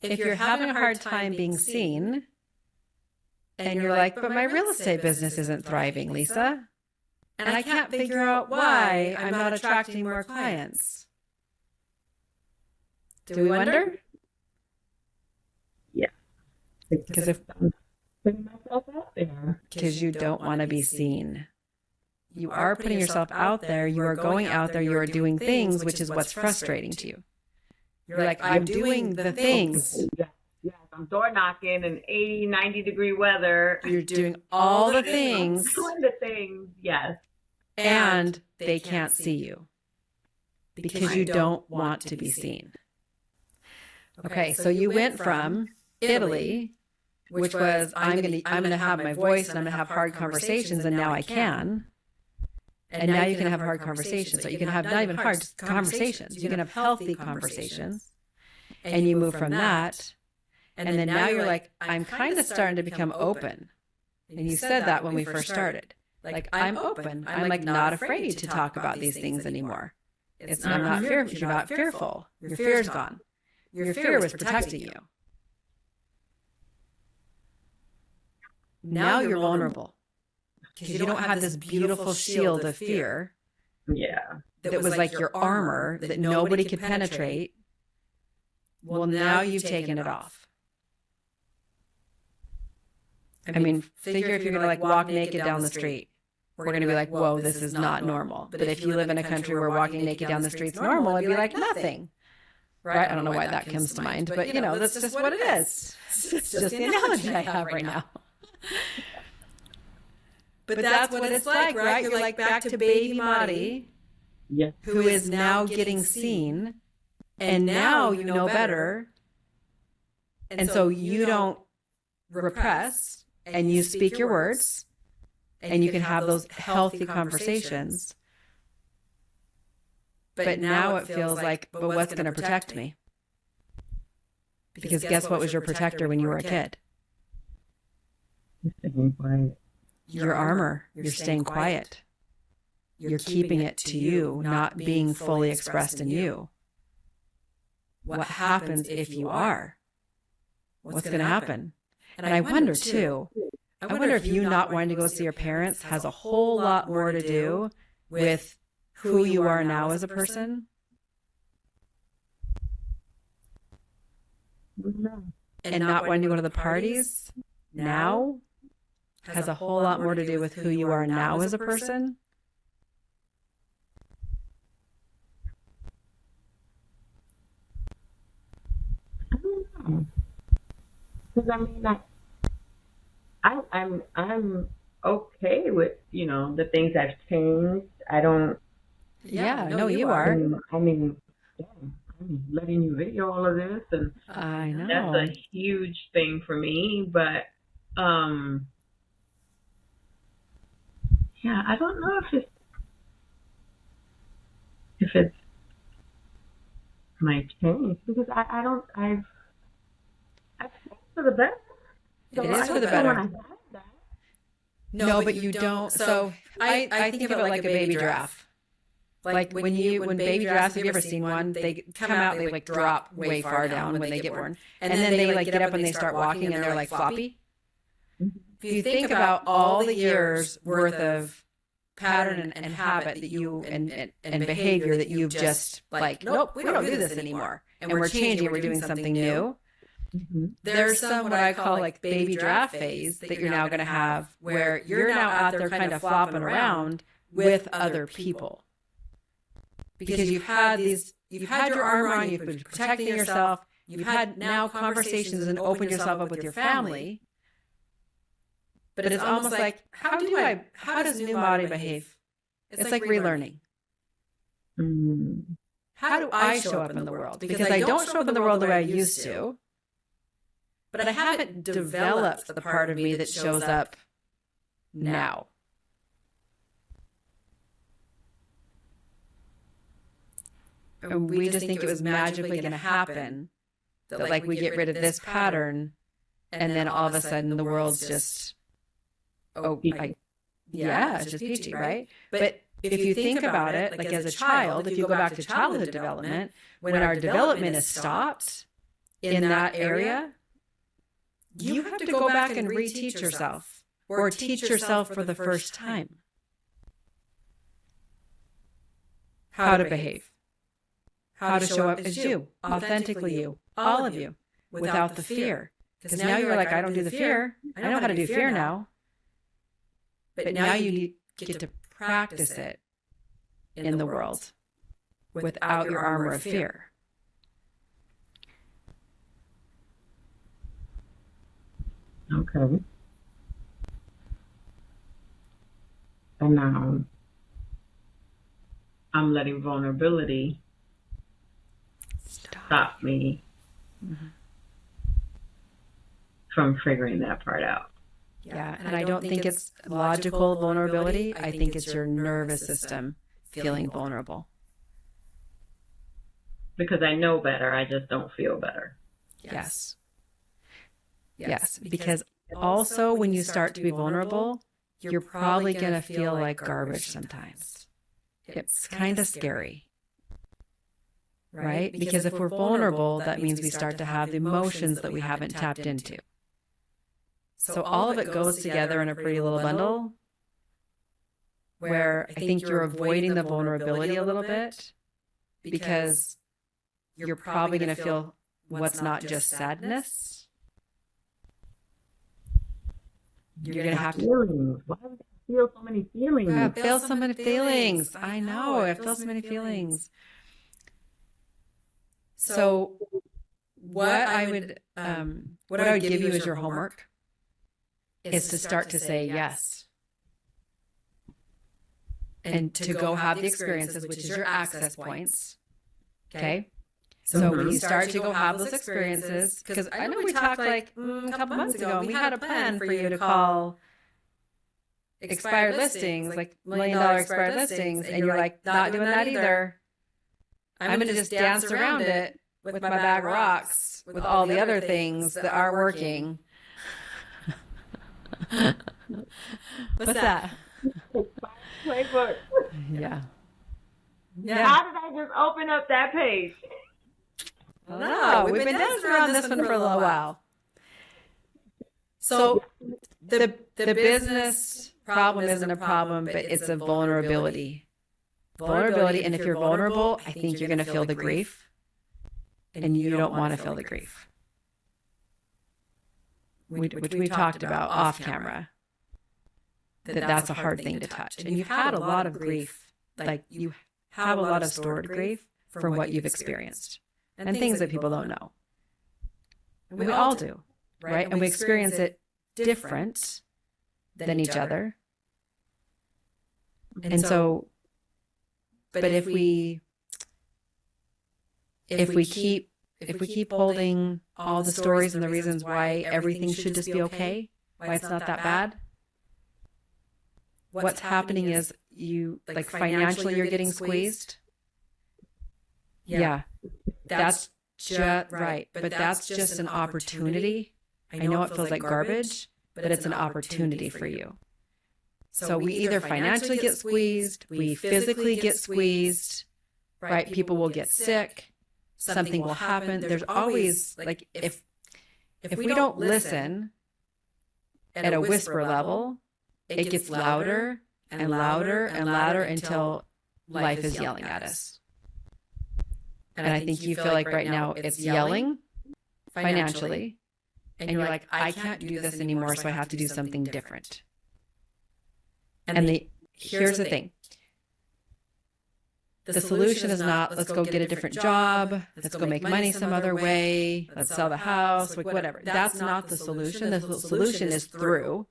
[SPEAKER 1] If you're having a hard time being seen, and you're like, but my real estate business isn't thriving, Lisa, and I can't figure out why I'm not attracting more clients. Do we wonder?
[SPEAKER 2] Yeah.
[SPEAKER 1] Because
[SPEAKER 2] I'm putting myself out there.
[SPEAKER 1] Because you don't want to be seen. You are putting yourself out there. You are going out there. You are doing things, which is what's frustrating to you. You're like, I'm doing the things.
[SPEAKER 2] Yes, I'm door knocking in 80, 90-degree weather.
[SPEAKER 1] You're doing all the things.
[SPEAKER 2] Doing the things, yes.
[SPEAKER 1] And they can't see you because you don't want to be seen. Okay, so you went from Italy, which was I'm gonna have my voice and I'm gonna have hard conversations, and now I can. And now you can have hard conversations. So you can have not even hard conversations. You can have healthy conversations. And you move from that. And then now you're like, I'm kind of starting to become open. And you said that when we first started. Like, I'm open. I'm like not afraid to talk about these things anymore. I'm not fearful. You're not fearful. Your fear's gone. Your fear was protecting you. Now you're vulnerable. Because you don't have this beautiful shield of fear.
[SPEAKER 2] Yeah.
[SPEAKER 1] That was like your armor that nobody could penetrate. Well, now you've taken it off. I mean, figure if you're going to like walk naked down the street. we're going to be like, whoa, this is not normal. But if you live in a country where walking naked down the street's normal, it'd be like nothing. Right? I don't know why that comes to mind, but that's just what it is. It's just the analogy I have right now. But that's what it's like, right? You're like back to baby Madi,
[SPEAKER 2] Yes.
[SPEAKER 1] who is now getting seen, and now you know better. And so you don't repress, and you speak your words, and you can have those healthy conversations. But now it feels like, but what's going to protect me? Because guess what was your protector when you were a kid?
[SPEAKER 2] You're staying quiet.
[SPEAKER 1] Your armor. You're staying quiet. You're keeping it to you, not being fully expressed in you. What happens if you are? What's going to happen? And I wonder too, I wonder if you not wanting to go see your parents has a whole lot more to do with who you are now as a person.
[SPEAKER 2] No.
[SPEAKER 1] And not wanting to go to the parties now has a whole lot more to do with who you are now as a person.
[SPEAKER 2] I don't know. Because I mean, I'm okay with the things I've changed. I don't.
[SPEAKER 1] Yeah, no, you are.
[SPEAKER 2] I mean, yeah, I'm letting you video all of this, and
[SPEAKER 1] I know.
[SPEAKER 2] that's a huge thing for me. But yeah, I don't know if it's my change, because I've changed for the better. So
[SPEAKER 1] It is for the
[SPEAKER 2] I don't
[SPEAKER 1] better.
[SPEAKER 2] wanna have that.
[SPEAKER 1] No, but you don't. So I think of it like a baby giraffe. Like when baby giraffes, have you ever seen one? They come out, they like drop way far down when they get born. And then they like get up and they start walking and they're like floppy. If you think about all the years worth of pattern and habit that you and behavior that you've just like, nope, we don't do this anymore. And we're changing, we're doing something new.
[SPEAKER 2] Mm-hmm.
[SPEAKER 1] There's some what I call like baby giraffe phase that you're now going to have where you're now out there kind of flopping around with other people. Because you've had your armor on, you've been protecting yourself, you've had now conversations and opened yourself up with your family. But it's almost like, how does new Madi behave? It's like relearning.
[SPEAKER 2] Mm-hmm.
[SPEAKER 1] How do I show up in the world? Because I don't show up in the world the way I used to. But I haven't developed the part of me that shows up now. And we just think it was magically going to happen. That like we get rid of this pattern and then all of a sudden the world's just, it's just peachy, right? But if you think about it, like as a child, if you go back to childhood development, when our development is stopped in that area, you have to go back and reteach yourself or teach yourself for the first time how to behave, how to show up as you, authentically you, all of you, without the fear. Because now you're like, I don't do the fear. I know how to do fear now. But now you get to practice it in the world without your armor of fear.
[SPEAKER 2] Okay. And now I'm letting vulnerability stop me from figuring that part out.
[SPEAKER 1] Yeah, and I don't think it's logical vulnerability. I think it's your nervous system feeling vulnerable.
[SPEAKER 2] Because I know better, I just don't feel better.
[SPEAKER 1] Yes. Yes, because also when you start to be vulnerable, you're probably going to feel like garbage sometimes. It's kind of scary, right? Because if we're vulnerable, that means we start to have the emotions that we haven't tapped into. So all of it goes together in a pretty little bundle where I think you're avoiding the vulnerability a little bit because you're probably going to feel what's not just sadness. You're going to have to.
[SPEAKER 2] Feelings. Why would I feel so many feelings.
[SPEAKER 1] Yeah, it feels so many feelings. I know. It feels so many feelings. So what I would give you as your homework is to start to say yes. And to go have the experiences, which is your access points. Okay? So when you start to go have those experiences, because I know we talked like a couple months ago, and we had a plan for you to call expired listings, like $1 million expired listings, and you're like, not doing that either. I'm going to just dance around it with my bag of rocks, with all the other things that aren't working. What's that?
[SPEAKER 2] Playbook.
[SPEAKER 1] Yeah.
[SPEAKER 2] How did I just open up that page?
[SPEAKER 1] No, we've been dancing around this one for a little while. So the business problem isn't a problem, but it's a vulnerability. Vulnerability, and if you're vulnerable, I think you're going to feel the grief, and you don't want to feel the grief. Which we talked about off camera. That's a hard thing to touch. And you've had a lot of grief, like you have a lot of stored grief from what you've experienced and things that people don't know. And we all do, right? And we experience it different than each other. And so, but if we keep holding all the stories and the reasons why everything should just be okay, why it's not that bad, what's happening is you, like financially, you're getting squeezed. Yeah, that's just right. But that's just an opportunity. I know it feels like garbage, but it's an opportunity for you. So we either financially get squeezed, we physically get squeezed, right? People will get sick, something will happen. There's always, like, if we don't listen at a whisper level, it gets louder and louder and louder until life is yelling at us. And I think you feel like right now it's yelling financially, and you're like, I can't do this anymore, so I have to do something different. And here's the thing. The solution is not, let's go get a different job, let's go make money some other way, let's sell the house, like whatever. That's not the solution. The solution is through.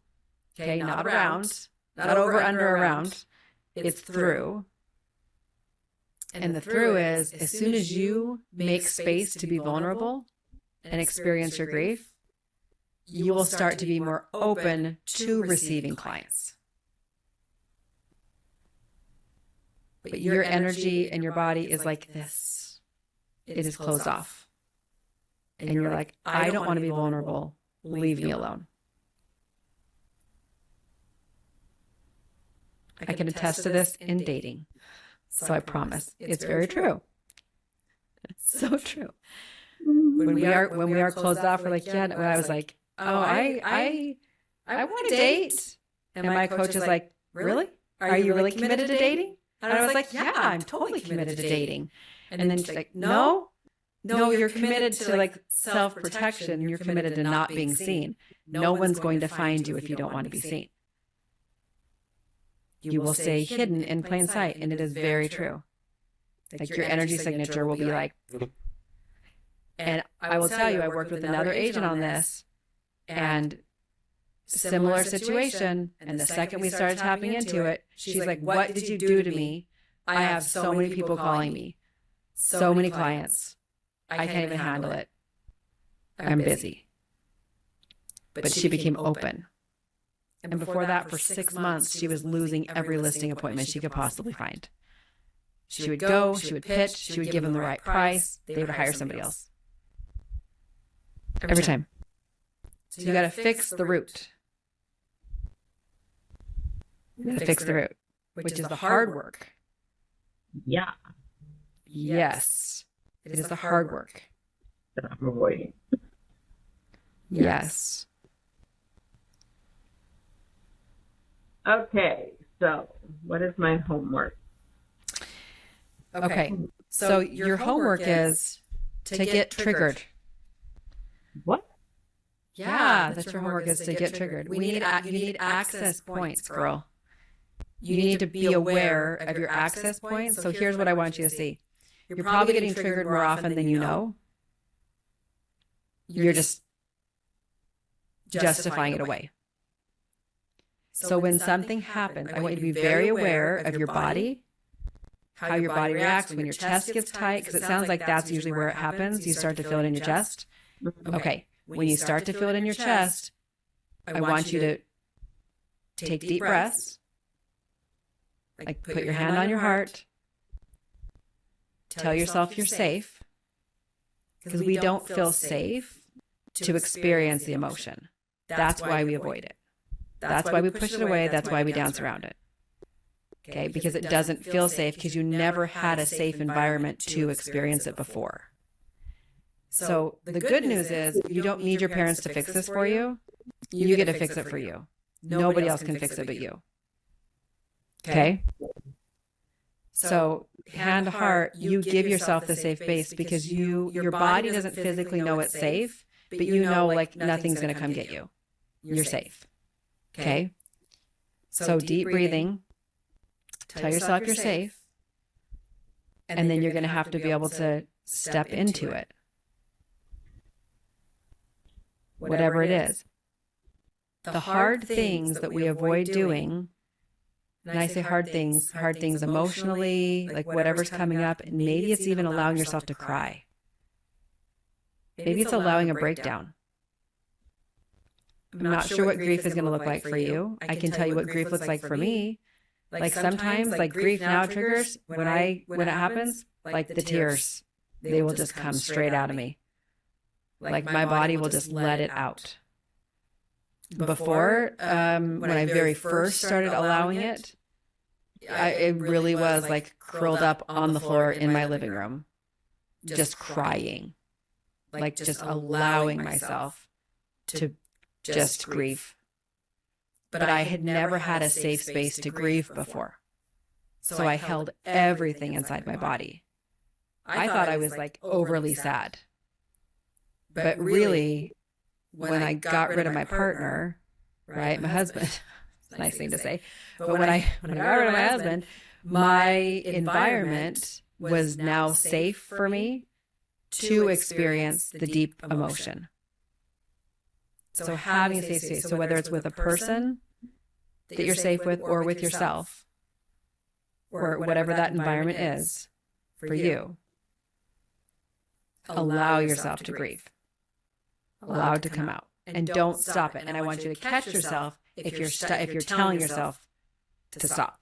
[SPEAKER 1] Okay, not around, not over, under, around. It's through. And the through is, as soon as you make space to be vulnerable and experience your grief, you will start to be more open to receiving clients. But your energy and your body is like this. It is closed off. And you're like, I don't want to be vulnerable. Leave me alone. I can attest to this in dating. So I promise it's very true. It's so true. When we are closed off, we're like, yeah, when I was like, oh, I want to date. And my coach is like, really? Are you really committed to dating? And I was like, yeah, I'm totally committed to dating. And then she's like, no, you're committed to like self-protection. You're committed to not being seen. No one's going to find you if you don't want to be seen. You will stay hidden in plain sight. And it is very true. Like your energy signature will be like, and I will tell you, I worked with another agent on this and similar situation. And the second we started tapping into it, she's like, what did you do to me? I have so many people calling me, so many clients. I can't even handle it. I'm busy. But she became open. And before that, for 6 months, she was losing every listing appointment she could possibly find. She would go, she would pitch, she would give them the right price. They would hire somebody else. Every time. So you got to fix the root. You got to fix the root, which is the hard work.
[SPEAKER 2] Yeah.
[SPEAKER 1] Yes. It is the hard work.
[SPEAKER 2] That I'm avoiding.
[SPEAKER 1] Yes.
[SPEAKER 2] Okay, so what is my homework?
[SPEAKER 1] Okay, so your homework is to get triggered.
[SPEAKER 2] What?
[SPEAKER 1] Yeah, that's your homework is to get triggered. You need access points, girl. you need to be aware of your access points. So here's what I want you to see. You're probably getting triggered more often than you know. You're just justifying it away. So when something happens, I want you to be very aware of your body, how your body reacts when your chest gets tight, because it sounds like that's usually where it happens. You start to feel it in your chest. Okay. When you start to feel it in your chest, I want you to take deep breaths, like put your hand on your heart, tell yourself you're safe, because we don't feel safe to experience the emotion. That's why we avoid it. That's why we push it away. That's why we dance around it. Okay, because it doesn't feel safe because you never had a safe environment to experience it before. So the good news is you don't need your parents to fix this for you. You get to fix it for you. Nobody else can fix it but you. Okay? So hand to heart, you give yourself the safe base because your body doesn't physically know it's safe, but you know like nothing's going to come get you. You're safe. Okay? So deep breathing. Tell yourself you're safe. And then you're going to have to be able to step into it. Whatever it is. The hard things that we avoid doing, and I say hard things emotionally, like whatever's coming up, and maybe it's even allowing yourself to cry. Maybe it's allowing a breakdown. I'm not sure what grief is going to look like for you. I can tell you what grief looks like for me. Like sometimes, like grief now triggers, when it happens, like the tears, they will just come straight out of me. Like my body will just let it out. Before, when I very first started allowing it, it really was like curled up on the floor in my living room, just crying, like just allowing myself to just grieve. But I had never had a safe space to grieve before. So I held everything inside my body. I thought I was like overly sad. But really, when I got rid of my partner, right, my husband, it's a nice thing to say, but when I got rid of my husband, my environment was now safe for me to experience the deep emotion. So having a safe space, so whether it's with a person that you're safe with or with yourself, or whatever that environment is for you, allow yourself to grieve. Allow it to come out. And don't stop it. And I want you to catch yourself if you're telling yourself to stop.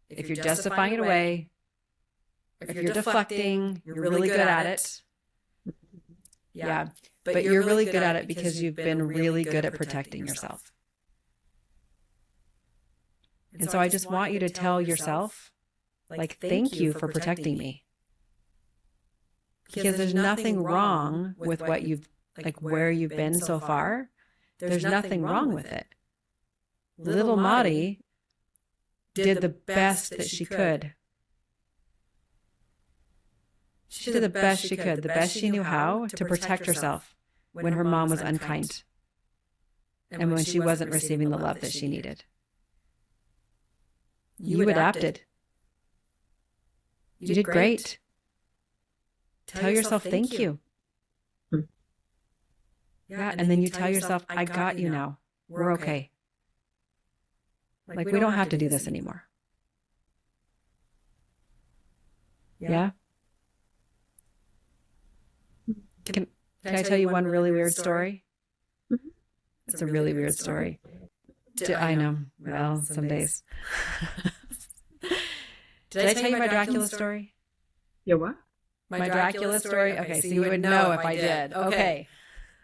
[SPEAKER 1] If you're justifying it away, if you're deflecting, you're really good at it. Yeah. But you're really good at it because you've been really good at protecting yourself. And so I just want you to tell yourself, like, thank you for protecting me. Because there's nothing wrong with what you've, like where you've been so far. There's nothing wrong with it. Little Maudie did the best that she could. She did the best she could, the best she knew how to protect herself when her mom was unkind and when she wasn't receiving the love that she needed. You adapted. You did great. Tell yourself thank you. Yeah, and then you tell yourself, I got you now. We're okay. Like we don't have to do this anymore. Yeah? Can I tell you one really weird story? It's a really weird story. I know. Well, some days. Did I tell you my Dracula story?
[SPEAKER 2] Your what?
[SPEAKER 1] My Dracula story? Okay, so you would know if I did. Okay.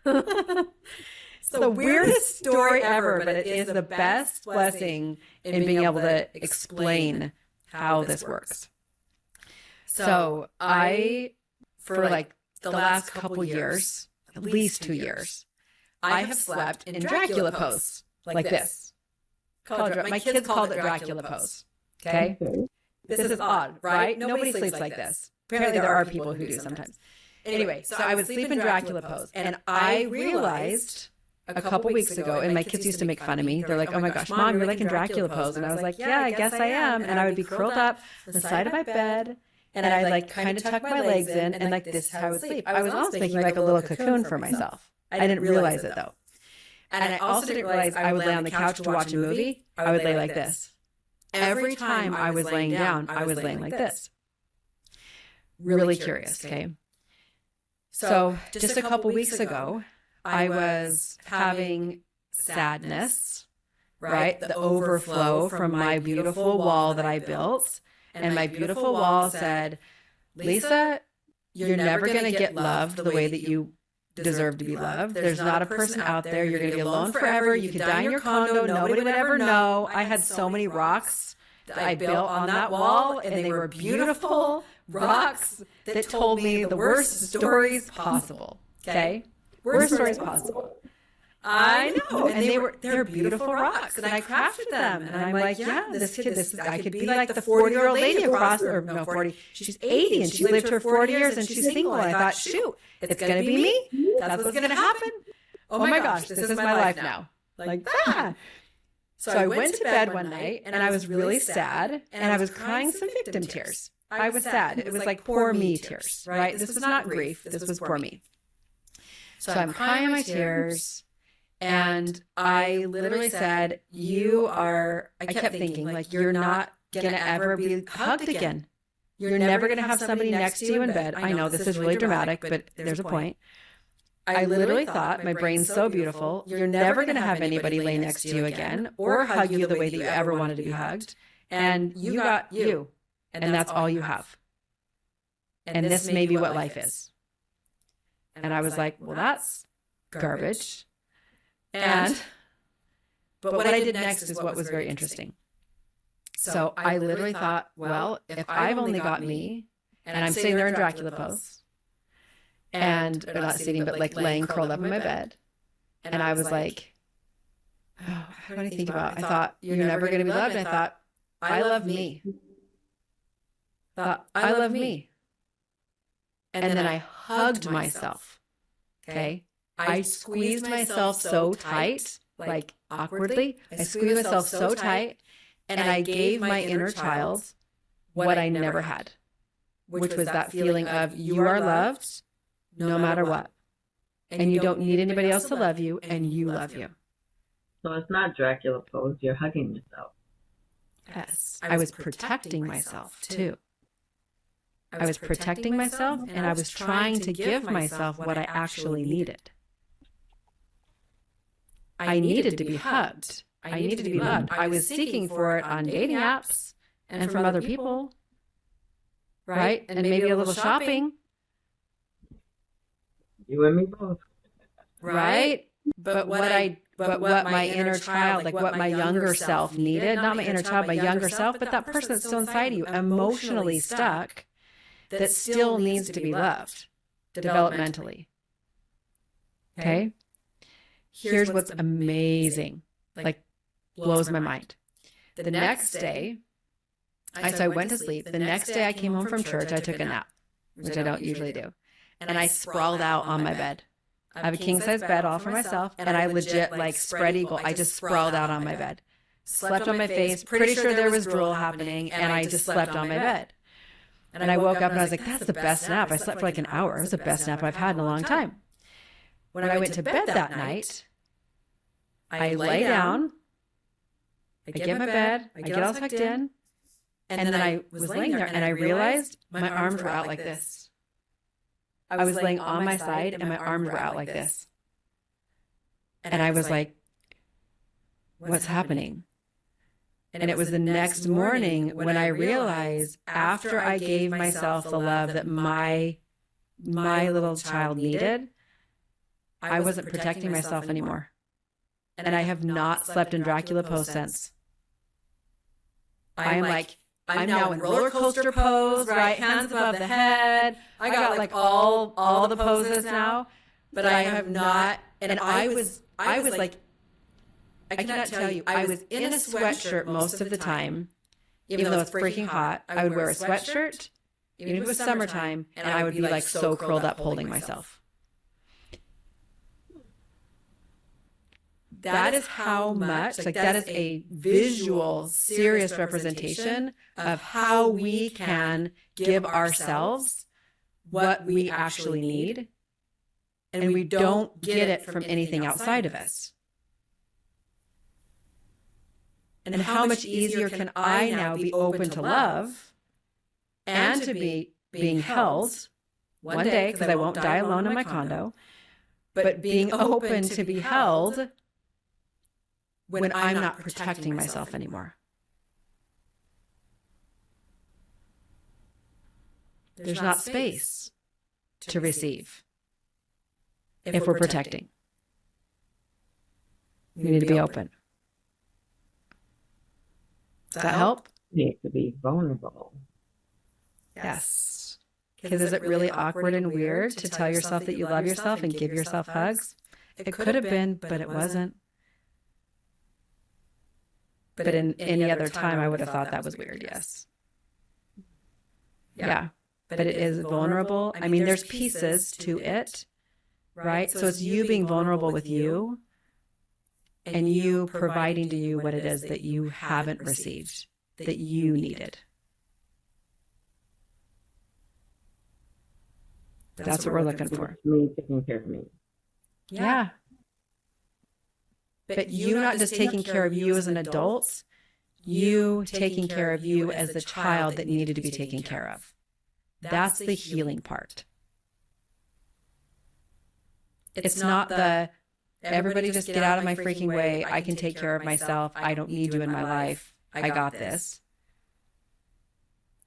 [SPEAKER 1] It's the weirdest story ever, but it is the best blessing in being able to explain how this works. So for like the last couple years, at least 2 years, I have slept in Dracula pose, like this. My kids called it Dracula pose. Okay? This is odd, right? Nobody sleeps like this. Apparently there are people who do sometimes. Anyway, so I would sleep in Dracula pose, and I realized a couple weeks ago, and my kids used to make fun of me. They're like, oh my gosh, Mom, you're like in Dracula pose. And I was like, yeah, I guess I am. And I would be curled up on the side of my bed, and I'd like kind of tuck my legs in, and like this is how I would sleep. I was almost making like a little cocoon for myself. I didn't realize it though. And I also didn't realize I would lay on the couch to watch a movie. I would lay like this. Every time I was laying down, I was laying like this. Really curious, okay? So just a couple weeks ago, I was having sadness, right? The overflow from my beautiful wall that I built. And my beautiful wall said, Lisa, you're never going to get loved the way that you deserve to be loved. There's not a person out there. You're going to be alone forever. You could die in your condo. Nobody would ever know. I had so many rocks that I built on that wall, and they were beautiful rocks that told me the worst stories possible. Okay? Worst stories possible. I know. And they're beautiful rocks. And I crafted them. And I'm like, yeah, I could be like the 40-year-old lady across, or no, 40. She's 80 and she's lived her 40 years and she's single. And I thought, shoot, it's going to be me. That's what's going to happen. Oh my gosh, this is my life now. Like that. So I went to bed one night and I was really sad and I was crying some victim tears. I was sad. It was like poor me tears, right? This was not grief. This was poor me. So I'm crying my tears. And I literally said, I kept thinking, like, you're not going to ever be hugged again. You're never going to have somebody next to you in bed. I know this is really dramatic, but there's a point. I literally thought, my brain's so beautiful, you're never going to have anybody lay next to you again or hug you the way that you ever wanted to be hugged. And you got you. And that's all you have. And this may be what life is. And I was like, well, that's garbage. But what I did next is what was very interesting. So I literally thought, well, if I've only got me, and I'm sitting there in Dracula pose, and or not sitting, but like laying curled up in my bed, and I was like, oh, what do I think about? I thought, you're never going to be loved. And I thought, I love me. I love me. And then I hugged myself. Okay. I squeezed myself so tight, like awkwardly. I squeezed myself so tight, and I gave my inner child what I never had, which was that feeling of you are loved no matter what. And you don't need anybody else to love you, and you love you.
[SPEAKER 2] So it's not Dracula pose. You're hugging yourself.
[SPEAKER 1] Yes. I was protecting myself, too. I was protecting myself, and I was trying to give myself what I actually needed. I needed to be hugged. I needed to be loved. I was seeking for it on dating apps and from other people, right? And maybe a little shopping.
[SPEAKER 2] You and me both.
[SPEAKER 1] Right? But what my inner child, like what my younger self needed, not my inner child, my younger self, but that person that's still inside of you, emotionally stuck, that still needs to be loved developmentally. Okay? Here's what's amazing, like blows my mind. The next day, I went to sleep. The next day I came home from church, I took a nap, which I don't usually do. And I sprawled out on my bed. I have a king size bed all for myself, and I legit like spread eagle. I just sprawled out on my bed, slept on my face, pretty sure there was drool happening, and I just slept on my bed. And I woke up and I was like, that's the best nap. I slept for like an hour. It was the best nap I've had in a long time. When I went to bed that night, I lay down, I get my bed, I get all tucked in, and then I was laying there and I realized my arms were out like this. I was laying on my side and my arms were out like this. And I was like, what's happening? And it was the next morning when I realized after I gave myself the love that my little child needed, I wasn't protecting myself anymore. And I have not slept in Dracula pose since. I'm now in roller coaster pose, right? Hands above the head. I got like all the poses now, but I have not. And I was like, I cannot tell you, I was in a sweatshirt most of the time, even though it's freaking hot. I would wear a sweatshirt, even if it was summertime, and I would be like so curled up holding myself. that is how much, like that is a visual, serious representation of how we can give ourselves what we actually need. And we don't get it from anything outside of us. And how much easier can I now be open to love and to be being held one day, because I won't die alone in my condo, but being open to be held when I'm not protecting myself anymore. There's not space to receive if we're protecting. We need to be open. Does that help?
[SPEAKER 2] Need to be vulnerable.
[SPEAKER 1] Yes. Because is it really awkward and weird to tell yourself that you love yourself and give yourself hugs? It could have been, but it wasn't. But in any other time, I would have thought that was weird, yes. Yeah. But it is vulnerable. I mean, there's pieces to it, right? So it's you being vulnerable with you and you providing to you what it is that you haven't received, that you needed. That's what we're looking for.
[SPEAKER 2] Me taking care of me.
[SPEAKER 1] Yeah. But you not just taking care of you as an adult, you taking care of you as the child that needed to be taken care of. That's the healing part. It's not the, everybody just get out of my freaking way. I can take care of myself. I don't need you in my life. I got this.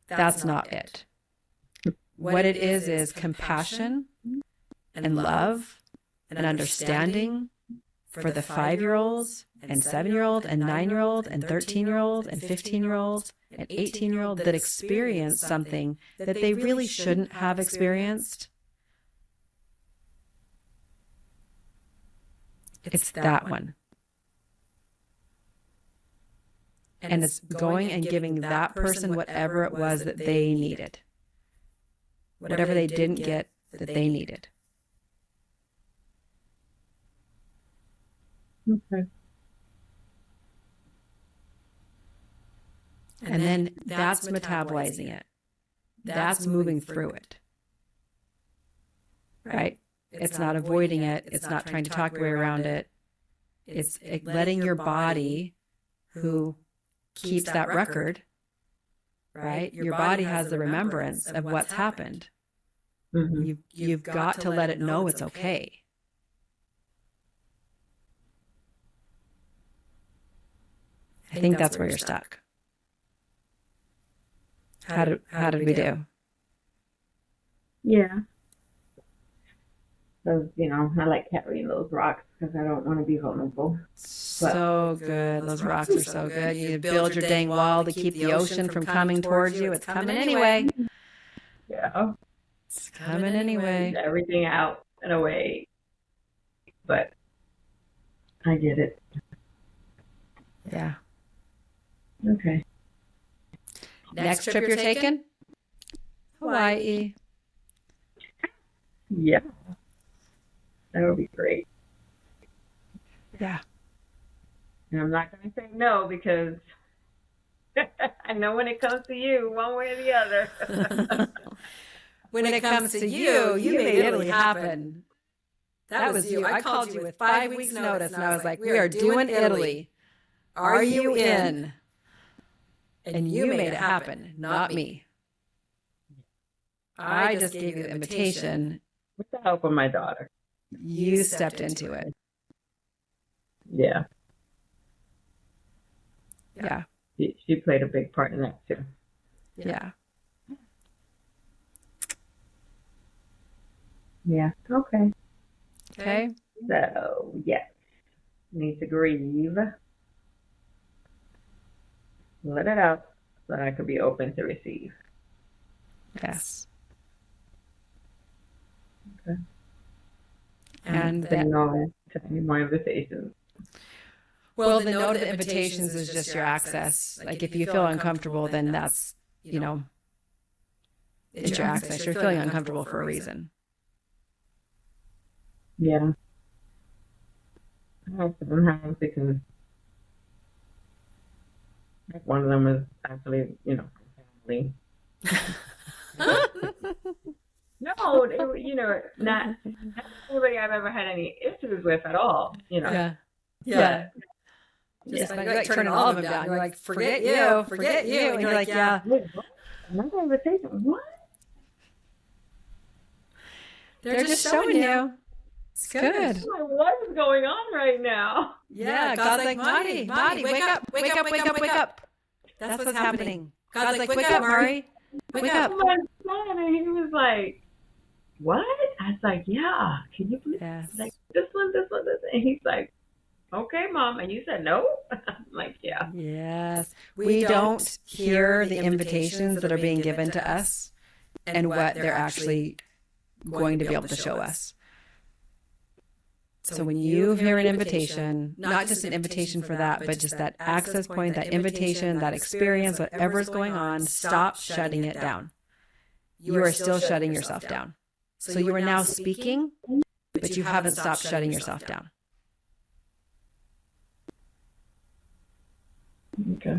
[SPEAKER 1] That's not it. What it is compassion and love and understanding for the 5-year-olds and 7-year-old and 9-year-old and 13-year-old and 15-year-old and 18-year-old that experience something that they really shouldn't have experienced. It's that one. And it's going and giving that person whatever it was that they needed. Whatever they didn't get that they needed.
[SPEAKER 2] Okay.
[SPEAKER 1] And then that's metabolizing it. That's moving through it. Right? It's not avoiding it. It's not trying to talk your way around it. It's letting your body, who keeps that record, right? Your body has the remembrance of what's happened.
[SPEAKER 2] Mm-hmm.
[SPEAKER 1] You've got to let it know it's okay. I think that's where you're stuck. How did we do?
[SPEAKER 2] Yeah. Because, I like carrying those rocks because I don't want to be vulnerable.
[SPEAKER 1] So good. Those rocks are so good. You build your dang wall to keep the ocean from coming towards you. It's coming anyway.
[SPEAKER 2] Yeah.
[SPEAKER 1] It's coming anyway.
[SPEAKER 2] Everything out and away. But I get it.
[SPEAKER 1] Yeah.
[SPEAKER 2] Okay.
[SPEAKER 1] Next trip you're taking? Hawaii.
[SPEAKER 2] Yeah. That would be great.
[SPEAKER 1] Yeah.
[SPEAKER 2] And I'm not going to say no because I know when it comes to you, one way or the other.
[SPEAKER 1] When it comes to you, you made Italy happen. That was you. I called you with 5 weeks notice and I was like, we are doing Italy. Are you in? And you made it happen, not me. I just gave you the invitation.
[SPEAKER 2] With the help of my daughter.
[SPEAKER 1] You stepped into it.
[SPEAKER 2] Yeah.
[SPEAKER 1] Yeah.
[SPEAKER 2] She played a big part in that too.
[SPEAKER 1] Yeah.
[SPEAKER 2] Yeah. Okay.
[SPEAKER 1] Okay.
[SPEAKER 2] So, yes. Need to grieve. Let it out so that I could be open to receive.
[SPEAKER 1] Yes.
[SPEAKER 2] Okay.
[SPEAKER 1] And
[SPEAKER 2] say no to any more invitations.
[SPEAKER 1] Well, the no to the invitations is just your access. Like if you feel uncomfortable, then that's, it's your access. You're feeling uncomfortable for a reason.
[SPEAKER 2] Yeah. I couldn't have because like one of them was actually, family. No, not anybody I've ever had any issues with at all.
[SPEAKER 1] Yeah.
[SPEAKER 2] Yeah.
[SPEAKER 1] Just you're like turning all of them down. You're like, forget you, forget you. And you're like, yeah.
[SPEAKER 2] Wait, what? Another invitation? What?
[SPEAKER 1] They're just showing you. It's good.
[SPEAKER 2] Like, what is going on right now?
[SPEAKER 1] Yeah, God's like, Marty, wake up, wake up, wake up, wake up. That's what's happening. God's like, wake up, Mari, wake up.
[SPEAKER 2] My son, and he was like, what? I was like, yeah, can you believe
[SPEAKER 1] Yes.
[SPEAKER 2] like this one, this one, this one? And he's like, okay, Mom. And you said no? I'm like, yeah.
[SPEAKER 1] Yes. We don't hear the invitations that are being given to us and what they're actually going to be able to show us. So when you hear an invitation, not just an invitation for that, but just that access point, that invitation, that experience, whatever's going on, stop shutting it down. You are still shutting yourself down. So you are now speaking, but you haven't stopped shutting yourself down.
[SPEAKER 2] Okay.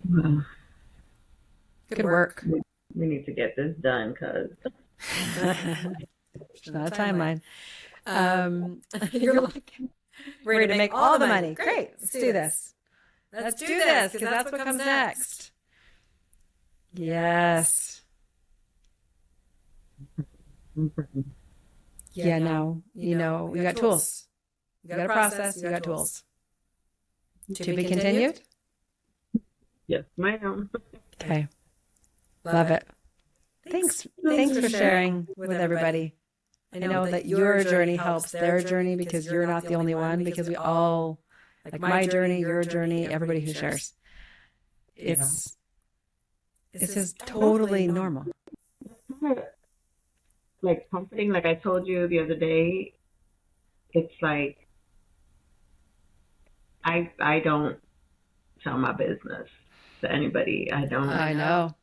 [SPEAKER 2] Well,
[SPEAKER 1] Good work.
[SPEAKER 2] we need to get this done because
[SPEAKER 1] It's not a timeline. You're like, we're ready to make all the money. Great. Let's do this. Let's do this because that's what comes next. Yes. Yeah, now, we got tools. You got a process, you got tools. To be continued?
[SPEAKER 2] yes, ma'am.
[SPEAKER 1] Okay. Love it. Thanks for sharing with everybody. I know that your journey helps their journey because you're not the only one, because we all, like my journey, your journey, everybody who shares. This is totally normal.
[SPEAKER 2] Like comforting, like I told you the other day, it's like I don't tell my business to anybody. I
[SPEAKER 1] know.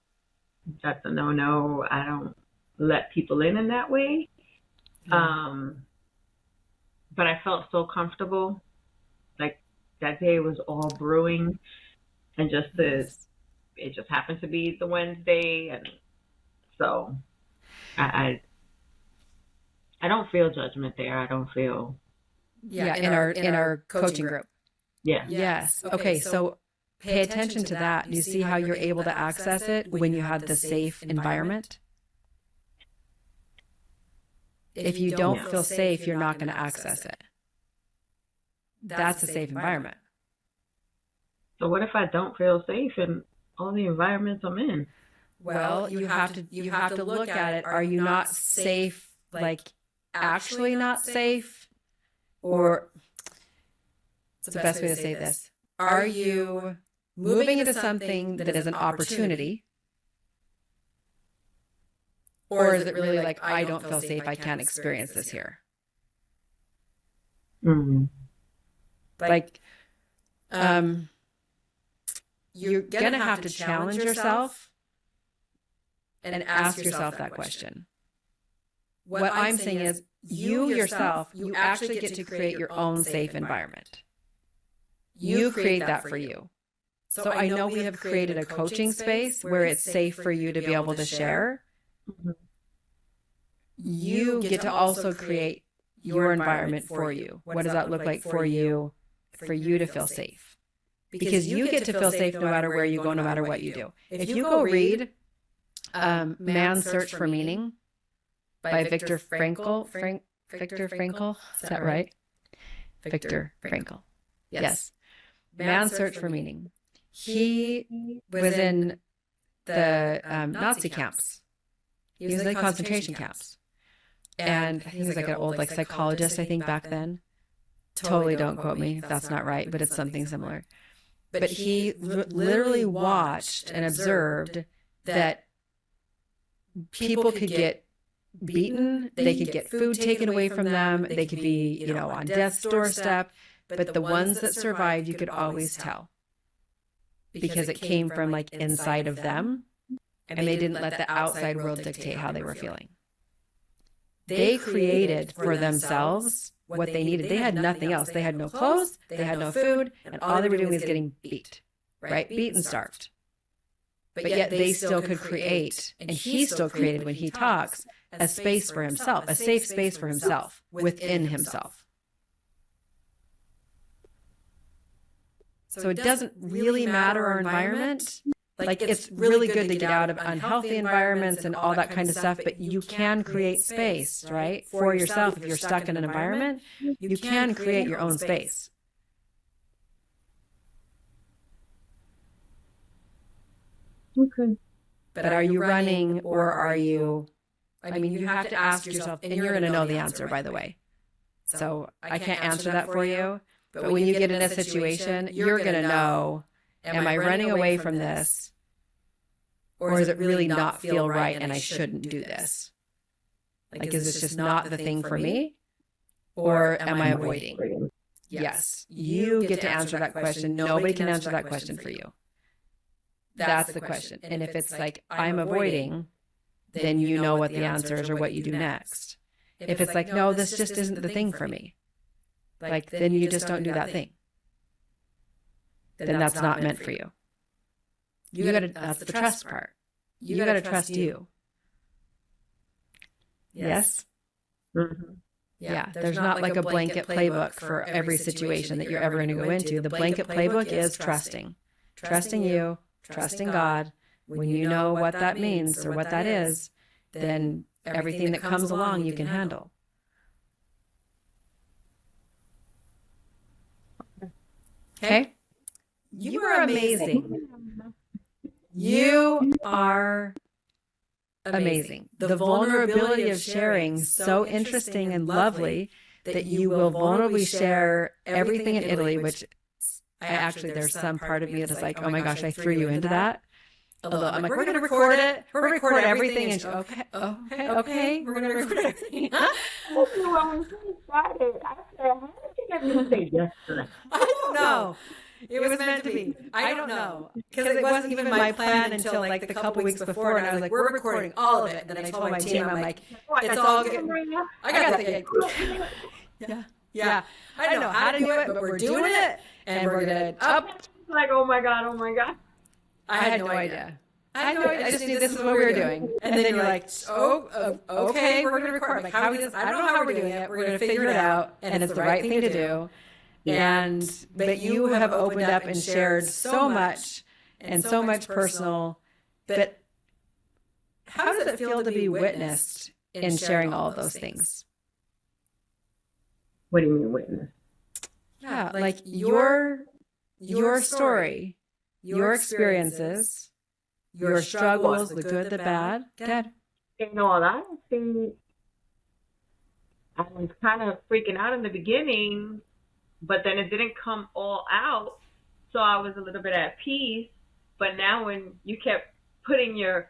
[SPEAKER 2] That's a no. I don't let people in that way.
[SPEAKER 1] Yeah.
[SPEAKER 2] But I felt so comfortable. Like that day was all brewing, and it just happened to be the Wednesday, and so I don't feel judgment there. I don't feel.
[SPEAKER 1] Yeah, in our coaching group.
[SPEAKER 2] Yeah.
[SPEAKER 1] Yes. Okay, so pay attention to that. Do you see how you're able to access it when you have the safe environment? If you don't feel safe, you're not going to access it. That's a safe environment.
[SPEAKER 2] So what if I don't feel safe in all the environments I'm in?
[SPEAKER 1] Well, you have to look at it. Are you not safe, like actually not safe? Or what's the best way to say this? Are you moving into something that is an opportunity? Or is it really like, I don't feel safe, I can't experience this here?
[SPEAKER 2] Mm-hmm.
[SPEAKER 1] Like, you're going to have to challenge yourself and ask yourself that question. What I'm saying is, you yourself, you actually get to create your own safe environment. You create that for you. So I know we have created a coaching space where it's safe for you to be able to share.
[SPEAKER 2] Mm-hmm.
[SPEAKER 1] You get to also create your environment for you. What does that look like for you to feel safe? Because you get to feel safe no matter where you go, no matter what you do. If you go read Man's Search for Meaning by Viktor Frankl, Viktor Frankl, is that right? Viktor Frankl. Yes. Man's Search for Meaning. He was in the Nazi camps. He was in the concentration camps. And he was like an old psychologist, I think, back then. Totally don't quote me if that's not right, but it's something similar. But he literally watched and observed that people could get beaten, they could get food taken away from them, they could be, on death's doorstep, but the ones that survived, you could always tell. Because it came from inside of them, and they didn't let the outside world dictate how they were feeling. They created for themselves what they needed. They had nothing else. They had no clothes, they had no food, and all they were doing was getting beat, right? Beat and starved. But yet they still could create, and he still created when he talks, a space for himself, a safe space for himself within himself. So it doesn't really matter our environment. Like it's really good to get out of unhealthy environments and all that kind of stuff, but you can create space, right? For yourself. If you're stuck in an environment, you can create your own space.
[SPEAKER 2] Okay.
[SPEAKER 1] But are you running, or are you, I mean, you have to ask yourself, and you're going to know the answer, by the way. So I can't answer that for you. But when you get in a situation, you're going to know, am I running away from this? Or does it really not feel right and I shouldn't do this? Like, is this just not the thing for me? Or am I avoiding? Yes, you get to answer that question. Nobody can answer that question for you. That's the question. And if it's like, I'm avoiding, then you know what the answer is or what you do next. If it's like, no, this just isn't the thing for me, like, then you just don't do that thing. Then that's not meant for you. You gotta, that's the trust part. You gotta trust you. Yes?
[SPEAKER 2] Mm-hmm.
[SPEAKER 1] Yeah, there's not like a blanket playbook for every situation that you're ever going to go into. The blanket playbook is trusting. Trusting you, trusting God. When you know what that means or what that is, then everything that comes along you can handle. Okay? You are amazing. You are amazing. The vulnerability of sharing, so interesting and lovely that you will vulnerably share everything in Italy, which I actually, there's some part of me that's like, oh my gosh, I threw you into that. Although I'm like, we're going to record it. We're going to record everything. And okay, we're going to record everything.
[SPEAKER 2] I was so excited. I said, how did you get me to say yes to that?
[SPEAKER 1] I don't know. It was meant to be. I don't know. Because it wasn't even my plan until like the couple weeks before. And I was like, we're recording all of it. And then I told my team, I'm like, it's all good. I got the gig. Yeah. I don't know how to do it, but we're doing it. And we're going to up.
[SPEAKER 2] Like, oh my God.
[SPEAKER 1] I had no idea. I just knew this is what we were doing. And then you're like, okay, we're going to record. I'm like, how we do this? I don't know how we're doing it. We're going to figure it out. And it's the right thing to do. But you have opened up and shared so much and so much personal. But how does it feel to be witnessed in sharing all of those things?
[SPEAKER 2] What do you mean witness?
[SPEAKER 1] Yeah, like your story, your experiences, your struggles, the good, the bad. Good.
[SPEAKER 2] In all honesty, I was kind of freaking out in the beginning, but then it didn't come all out, so I was a little bit at peace. But now when you kept putting your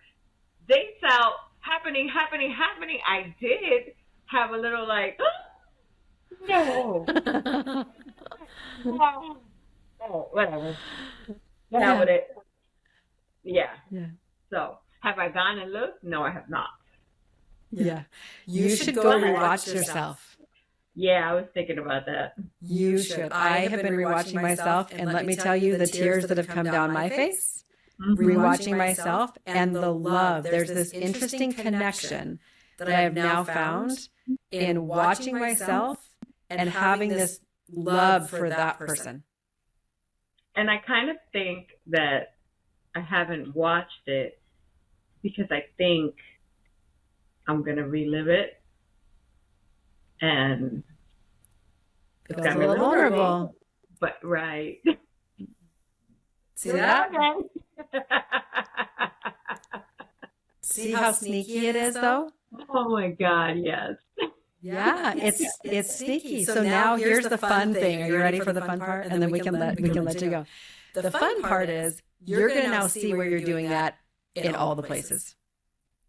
[SPEAKER 2] dates out, happening, I did have a little like, no. Oh, whatever. Now with it. Yeah. So, have I gone and looked? No, I have not.
[SPEAKER 1] Yeah. You should go rewatch yourself.
[SPEAKER 2] Yeah, I was thinking about that.
[SPEAKER 1] You should. I have been rewatching myself, and let me tell you the tears that have come down my face, rewatching myself, and the love. There's this interesting connection that I have now found in watching myself and having this love for that person.
[SPEAKER 2] And I kind of think that I haven't watched it because I think I'm going to relive it. And
[SPEAKER 1] it's got really vulnerable.
[SPEAKER 2] But right.
[SPEAKER 1] See that? See how sneaky it is, though?
[SPEAKER 2] Oh my God, yes.
[SPEAKER 1] Yeah, it's sneaky. So now here's the fun thing. Are you ready for the fun part? And then we can let you go. The fun part is you're going to now see where you're doing that in all the places.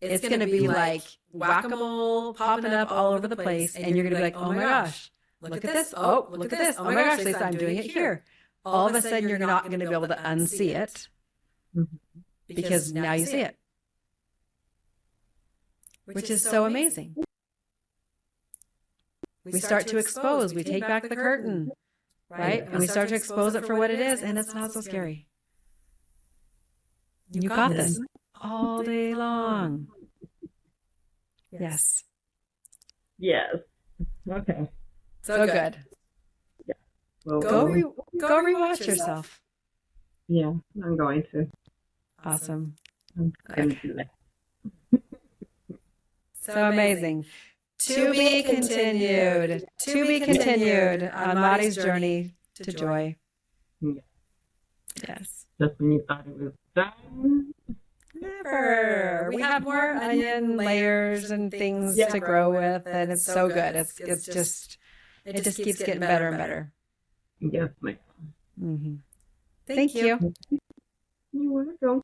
[SPEAKER 1] It's going to be like whack-a-mole popping up all over the place, and you're going to be like, oh my gosh, look at this. Oh, look at this. Oh my gosh, Lisa, I'm doing it here. All of a sudden, you're not going to be able to unsee it because now you see it, which is so amazing. we start to expose, we take back the curtain, right? And we start to expose it for what it is, and it's not so scary. You got this all day long. Yes.
[SPEAKER 2] Yes. Okay.
[SPEAKER 1] So good.
[SPEAKER 2] Yeah. Well,
[SPEAKER 1] Go rewatch yourself.
[SPEAKER 2] Yeah, I'm going to.
[SPEAKER 1] Awesome.
[SPEAKER 2] I'm going to do that.
[SPEAKER 1] So amazing. To be continued. To be continued on Lottie's journey to joy.
[SPEAKER 2] Yeah.
[SPEAKER 1] Yes.
[SPEAKER 2] Just when you thought it was done.
[SPEAKER 1] Never. We have more onion layers and things to grow with, and it's so good. It just keeps getting better and better.
[SPEAKER 2] Yes, ma'am.
[SPEAKER 1] Mm-hmm. Thank you.
[SPEAKER 2] You're welcome.